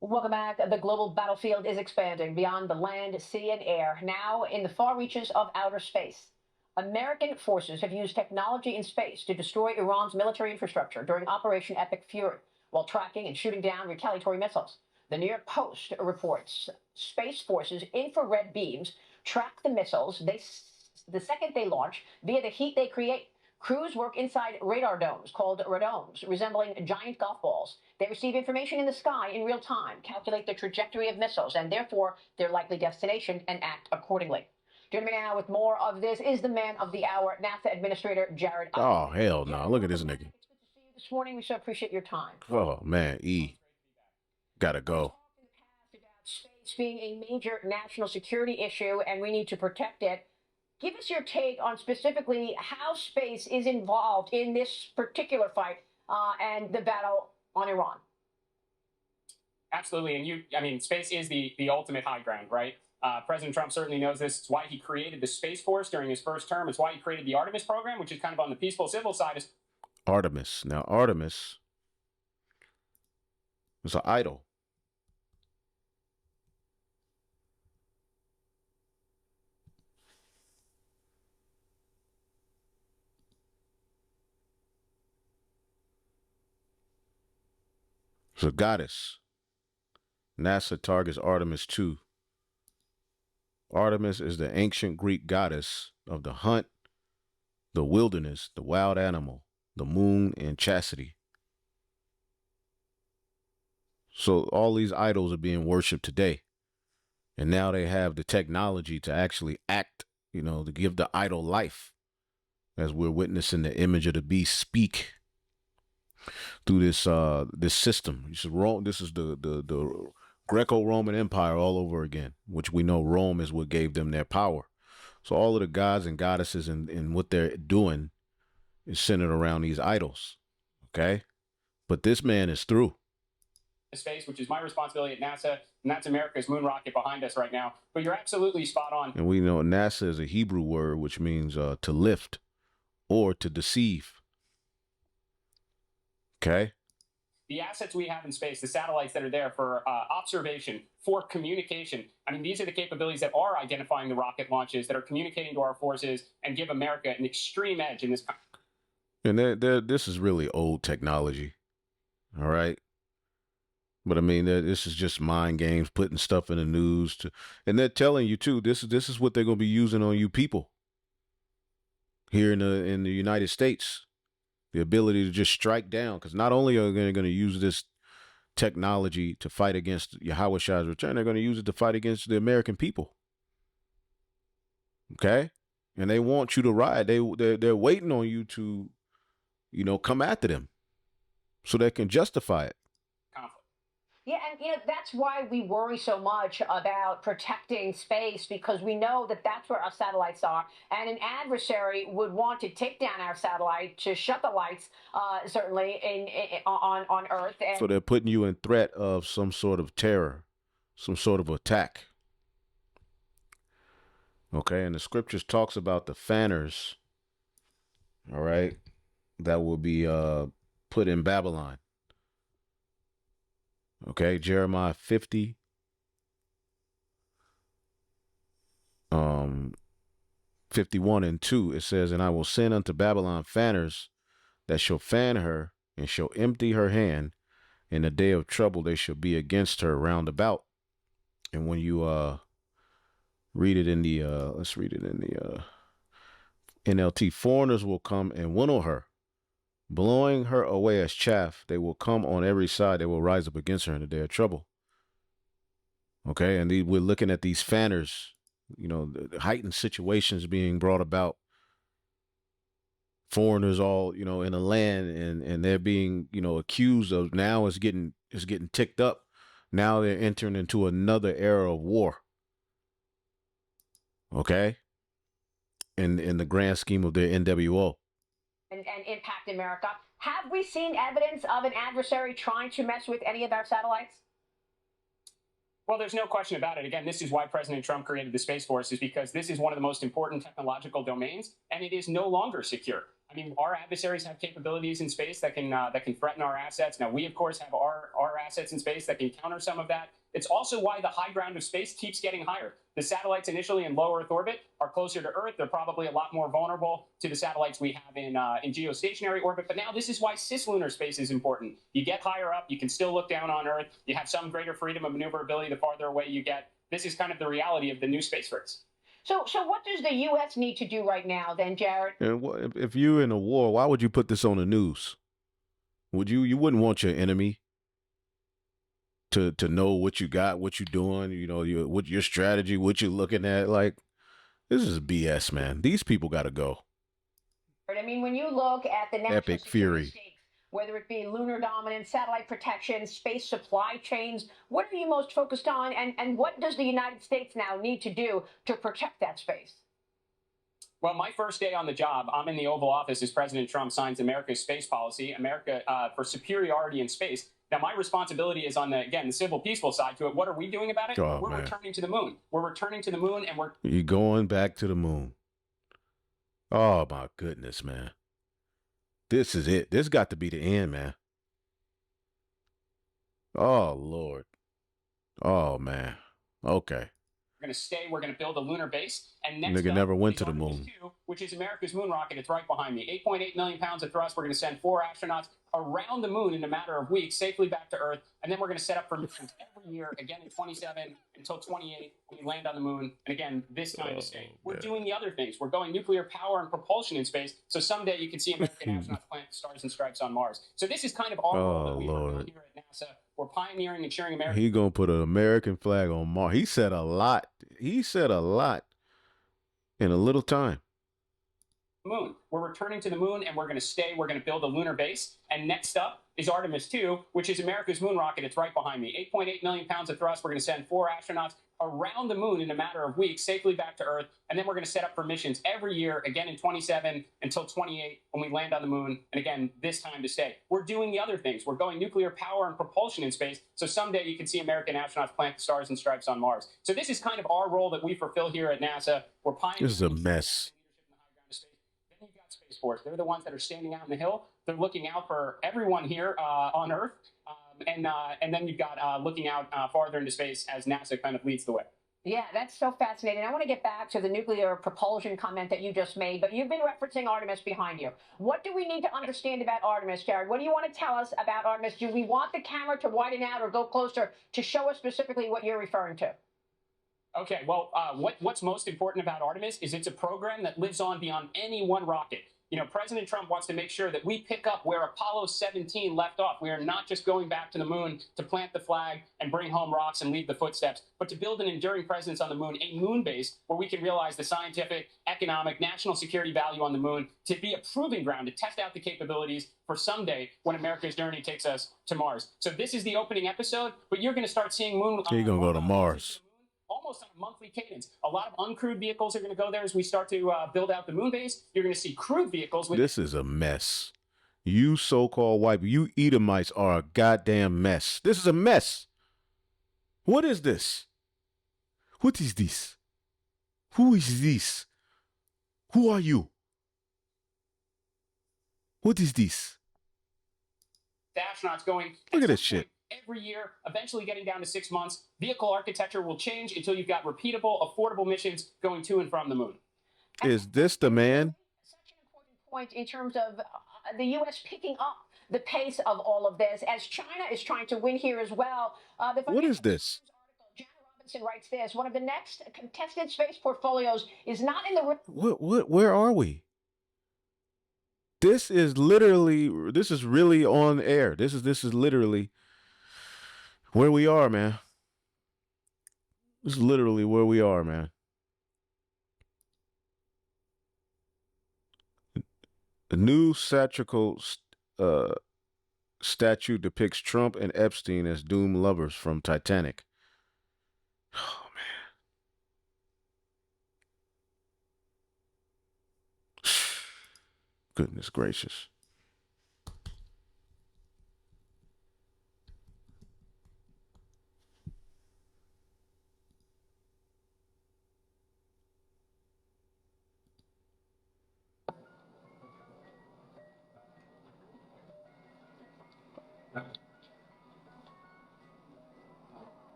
welcome back. The global battlefield is expanding beyond the land, sea, and air, now in the far reaches of outer space. American forces have used technology in space to destroy Iran's military infrastructure during Operation Epic Fury, while tracking and shooting down retaliatory missiles. The New York Post reports Space Forces' infrared beams track the missiles the second they launch via the heat they create. Crews work inside radar domes called radomes, resembling giant golf balls. They receive information in the sky in real time, calculate the trajectory of missiles, and therefore their likely destination, and act accordingly. Joining me now with more of this is the man of the hour, NASA Administrator Jared. Oh, hell no. Look at this nigga. This morning, we so appreciate your time. Oh, man. Gotta go. Space being a major national security issue, and we need to protect it. Give us your take on specifically how space is involved in this particular fight and the battle on Iran. Absolutely. And space is the ultimate high ground, right? President Trump certainly knows this. It's why he created the Space Force during his first term. It's why he created the Artemis program, which is kind of on the peaceful civil side. Artemis. Now, Artemis was an idol. It's a goddess. NASA targets Artemis 2. Artemis is the ancient Greek goddess of the hunt, the wilderness, the wild animal, the moon, and chastity. So all these idols are being worshipped today. And now they have the technology to actually act, to give the idol life, as we're witnessing the image of the beast speak through this system. This is the Greco-Roman Empire all over again, which we know Rome is what gave them their power. So all of the gods and goddesses and what they're doing is centered around these idols. Okay. But this man is through. Space, which is my responsibility at NASA, and that's America's moon rocket behind us right now. But you're absolutely spot on. And we know NASA is a Hebrew word, which means to lift or to deceive. Okay. The assets we have in space, the satellites that are there for observation, for communication. I mean, these are the capabilities that are identifying the rocket launches, that are communicating to our forces and give America an extreme edge in this country. And this is really old technology. All right. But I mean, this is just mind games, putting stuff in the news, and they're telling you too. This is what they're going to be using on you people here in the United States. The ability to just strike down, because not only are they going to use this technology to fight against Yahweh Shai's return, they're going to use it to fight against the American people. Okay, and they want you to ride. They're waiting on you to, come after them, so they can justify it. Yeah, and that's why we worry so much about protecting space, because we know that that's where our satellites are, and an adversary would want to take down our satellite to shut the lights, certainly on Earth. And so they're putting you in threat of some sort of terror, some sort of attack. Okay, and the scriptures talks about the fanners. All right, that will be put in Babylon. Okay, Jeremiah 50, 51 and 2, it says, "And I will send unto Babylon fanners that shall fan her, and shall empty her hand. In the day of trouble they shall be against her round about." And when you read it in the, let's read it in the NLT, "Foreigners will come and winnow her, blowing her away as chaff. They will come on every side. They will rise up against her in the day of trouble." Okay, and we're looking at these fanners, the heightened situations being brought about. Foreigners all, in the land, and they're being, accused of, now it's getting ticked up. Now they're entering into another era of war. Okay, in the grand scheme of their NWO. And impact America. Have we seen evidence of an adversary trying to mess with any of our satellites? Well, there's no question about it. Again, this is why President Trump created the Space Force, is because this is one of the most important technological domains, and it is no longer secure. I mean, our adversaries have capabilities in space that can threaten our assets. Now, we, of course, have our assets in space that can counter some of that. It's also why the high ground of space keeps getting higher. The satellites initially in low Earth orbit are closer to Earth. They're probably a lot more vulnerable to the satellites we have in geostationary orbit. But now this is why cislunar space is important. You get higher up, you can still look down on Earth. You have some greater freedom of maneuverability the farther away you get. This is kind of the reality of the new space race. So what does the U.S. need to do right now, then, Jared? And if you're in a war, why would you put this on the news? Would you? You wouldn't want your enemy to know what you got, what you're doing, what your strategy, what you're looking at. Like, this is BS, man. These people got to go. I mean, when you look at the national Epic fury, stakes, whether it be lunar dominance, satellite protection, space supply chains, what are you most focused on, and what does the United States now need to do to protect that space? Well, my first day on the job, I'm in the Oval Office as President Trump signs America's space policy, America for superiority in space. Now, my responsibility is on the civil, peaceful side to it. What are we doing about it? We're returning to the moon. We're returning to the moon, and you're going back to the moon. Oh, my goodness, man. This is it. This got to be the end, man. Oh, Lord. Oh, man. Okay. We're going to stay. We're going to build a lunar base. And next nigga never went to the moon. 2, which is America's moon rocket. It's right behind me. 8.8 million pounds of thrust. We're going to send 4 astronauts around the moon in a matter of weeks, safely back to Earth. And then we're going to set up for missions every year, again in 27 until 28, when we land on the moon. And again, this time to stay. We're doing the other things. We're going nuclear power and propulsion in space. So someday you can see American astronauts plant stars and stripes on Mars. So this is kind of our role that we are here at NASA. We're pioneering and cheering America. He gonna put an American flag on Mars. He said a lot. He said a lot in a little time. Moon. We're returning to the moon, and we're going to stay. We're going to build a lunar base. And next up, is Artemis 2, which is America's moon rocket. It's right behind me. 8.8 million pounds of thrust. We're going to send 4 astronauts around the moon in a matter of weeks, safely back to Earth. And then we're going to set up for missions every year, again in 27 until 28 when we land on the moon. And again, this time to stay. We're doing the other things. We're going nuclear power and propulsion in space. So someday you can see American astronauts plant the stars and stripes on Mars. So this is kind of our role that we fulfill here at NASA. We're pioneering. This is a mess. Then you've got Space Force. They're the ones that are standing out on the hill. They're looking out for everyone here on Earth. And then you've got looking out farther into space as NASA kind of leads the way. Yeah, that's so fascinating. I want to get back to the nuclear propulsion comment that you just made, but you've been referencing Artemis behind you. What do we need to understand about Artemis, Jared? What do you want to tell us about Artemis? Do we want the camera to widen out or go closer to show us specifically what you're referring to? Okay, well, what's most important about Artemis is it's a program that lives on beyond any one rocket. You know, President Trump wants to make sure that we pick up where Apollo 17 left off. We are not just going back to the moon to plant the flag and bring home rocks and leave the footsteps, but to build an enduring presence on the moon, a moon base where we can realize the scientific, economic, national security value on the moon, to be a proving ground, to test out the capabilities for someday when America's journey takes us to Mars. So this is the opening episode, but you're going to start seeing moon. You're going to go to Mars. Almost on a monthly cadence. A lot of uncrewed vehicles are going to go there as we start to build out the moon base. You're going to see crewed vehicles. This is a mess. You so-called white, you Edomites are a goddamn mess. This is a mess. What is this? What is this? Who is this? Who are you? What is this? The astronauts going. Look at this shit. Every year, eventually getting down to 6 months, vehicle architecture will change until you've got repeatable, affordable missions going to and from the moon. Is this the man? Such an important point in terms of the U.S. picking up the pace of all of this, as China is trying to win here as well. What is this? Janet Robinson writes this: one of the next contested space portfolios is not in the. Where are we? This is really on air. This is literally where we are, man. This is literally where we are, man. The new satirical statue depicts Trump and Epstein as doomed lovers from Titanic. Oh, man. Goodness gracious.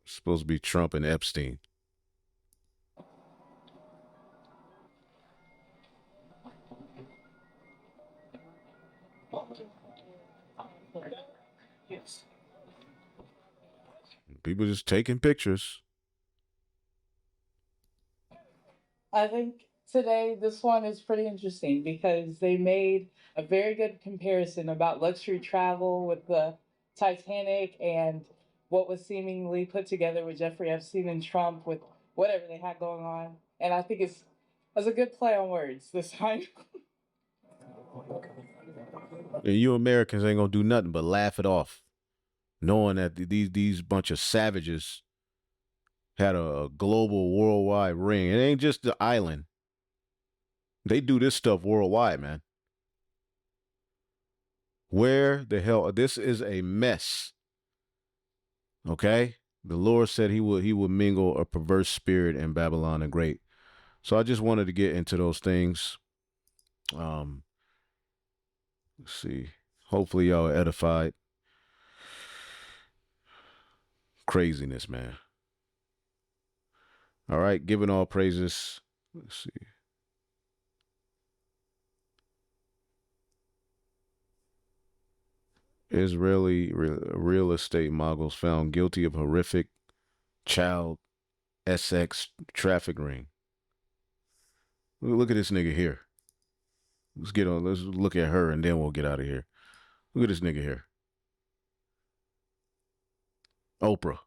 Supposed to be Trump and Epstein. People just taking pictures. I think today this one is pretty interesting because they made a very good comparison about luxury travel with the Titanic and what was seemingly put together with Jeffrey Epstein and Trump with whatever they had going on. And I think it's a good play on words this time. And you Americans ain't gonna do nothing but laugh it off, knowing that these bunch of savages had a global, worldwide ring. It ain't just the island. They do this stuff worldwide, man. Where the hell? This is a mess. Okay? The Lord said he would mingle a perverse spirit in Babylon the Great. So I just wanted to get into those things. Let's see. Hopefully y'all are edified. Craziness, man. All right, giving all praises. Let's see. Israeli real estate moguls found guilty of horrific child sex traffic ring. Look at this nigga here. Let's look at her and then we'll get out of here. Look at this nigga here. Oprah.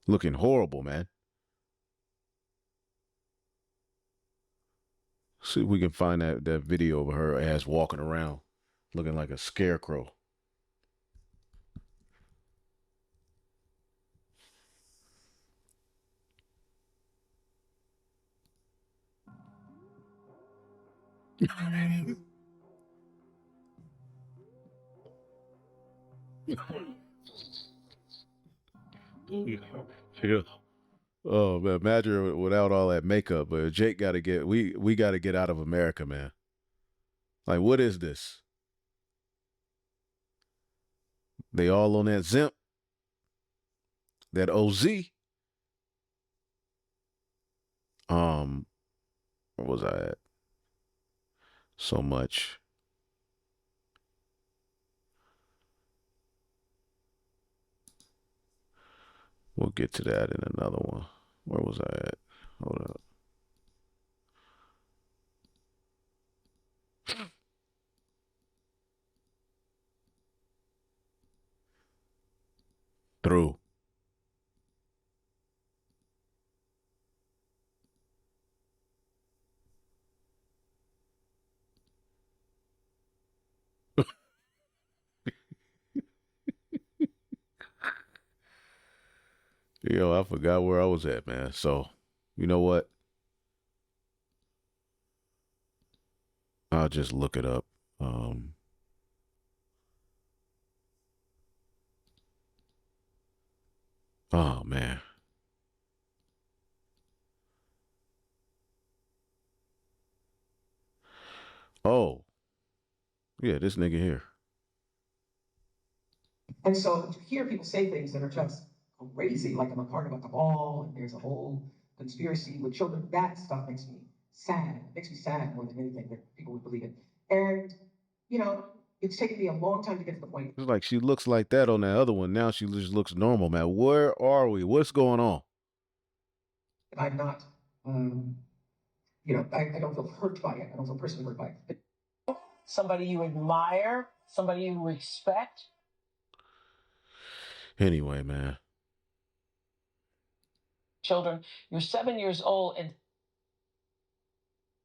Looking horrible, man. See if we can find that video of her ass walking around looking like a scarecrow. Yeah. Oh man, imagine without all that makeup. But Jake got to get we got to get out of America, man. Like, what is this? They all on that Zimp, that OZ. Where was I at? So much. We'll get to that in another one. Where was I at? Hold up. Through. Yo, I forgot where I was at, man. So, you know what? I'll just look it up. Oh man. Oh. Yeah, this nigga here. And so to hear people say things that are just crazy, like I'm a part of a cabal and there's a whole conspiracy with children, that stuff makes me sad. It makes me sad more than anything that people would believe it. And, you know, it's taken me a long time to get to the point. It's like she looks like that on that other one. Now she just looks normal, man. Where are we? What's going on? I'm not, you know, I don't feel hurt by it. I don't feel personally hurt by it. Somebody you admire, somebody you respect. Anyway, man. Children, you're 7 years old and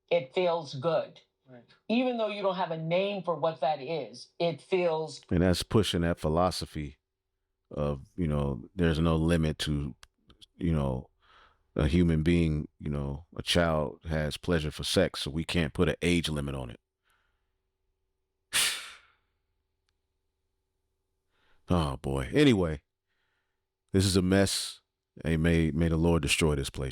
it feels good. Right. Even though you don't have a name for what that is, it feels. And that's pushing that philosophy of, you know, there's no limit to, you know, a human being, you know, a child has pleasure for sex, so we can't put an age limit on it. Oh boy. Anyway, this is a mess. Hey, may the Lord destroy this place.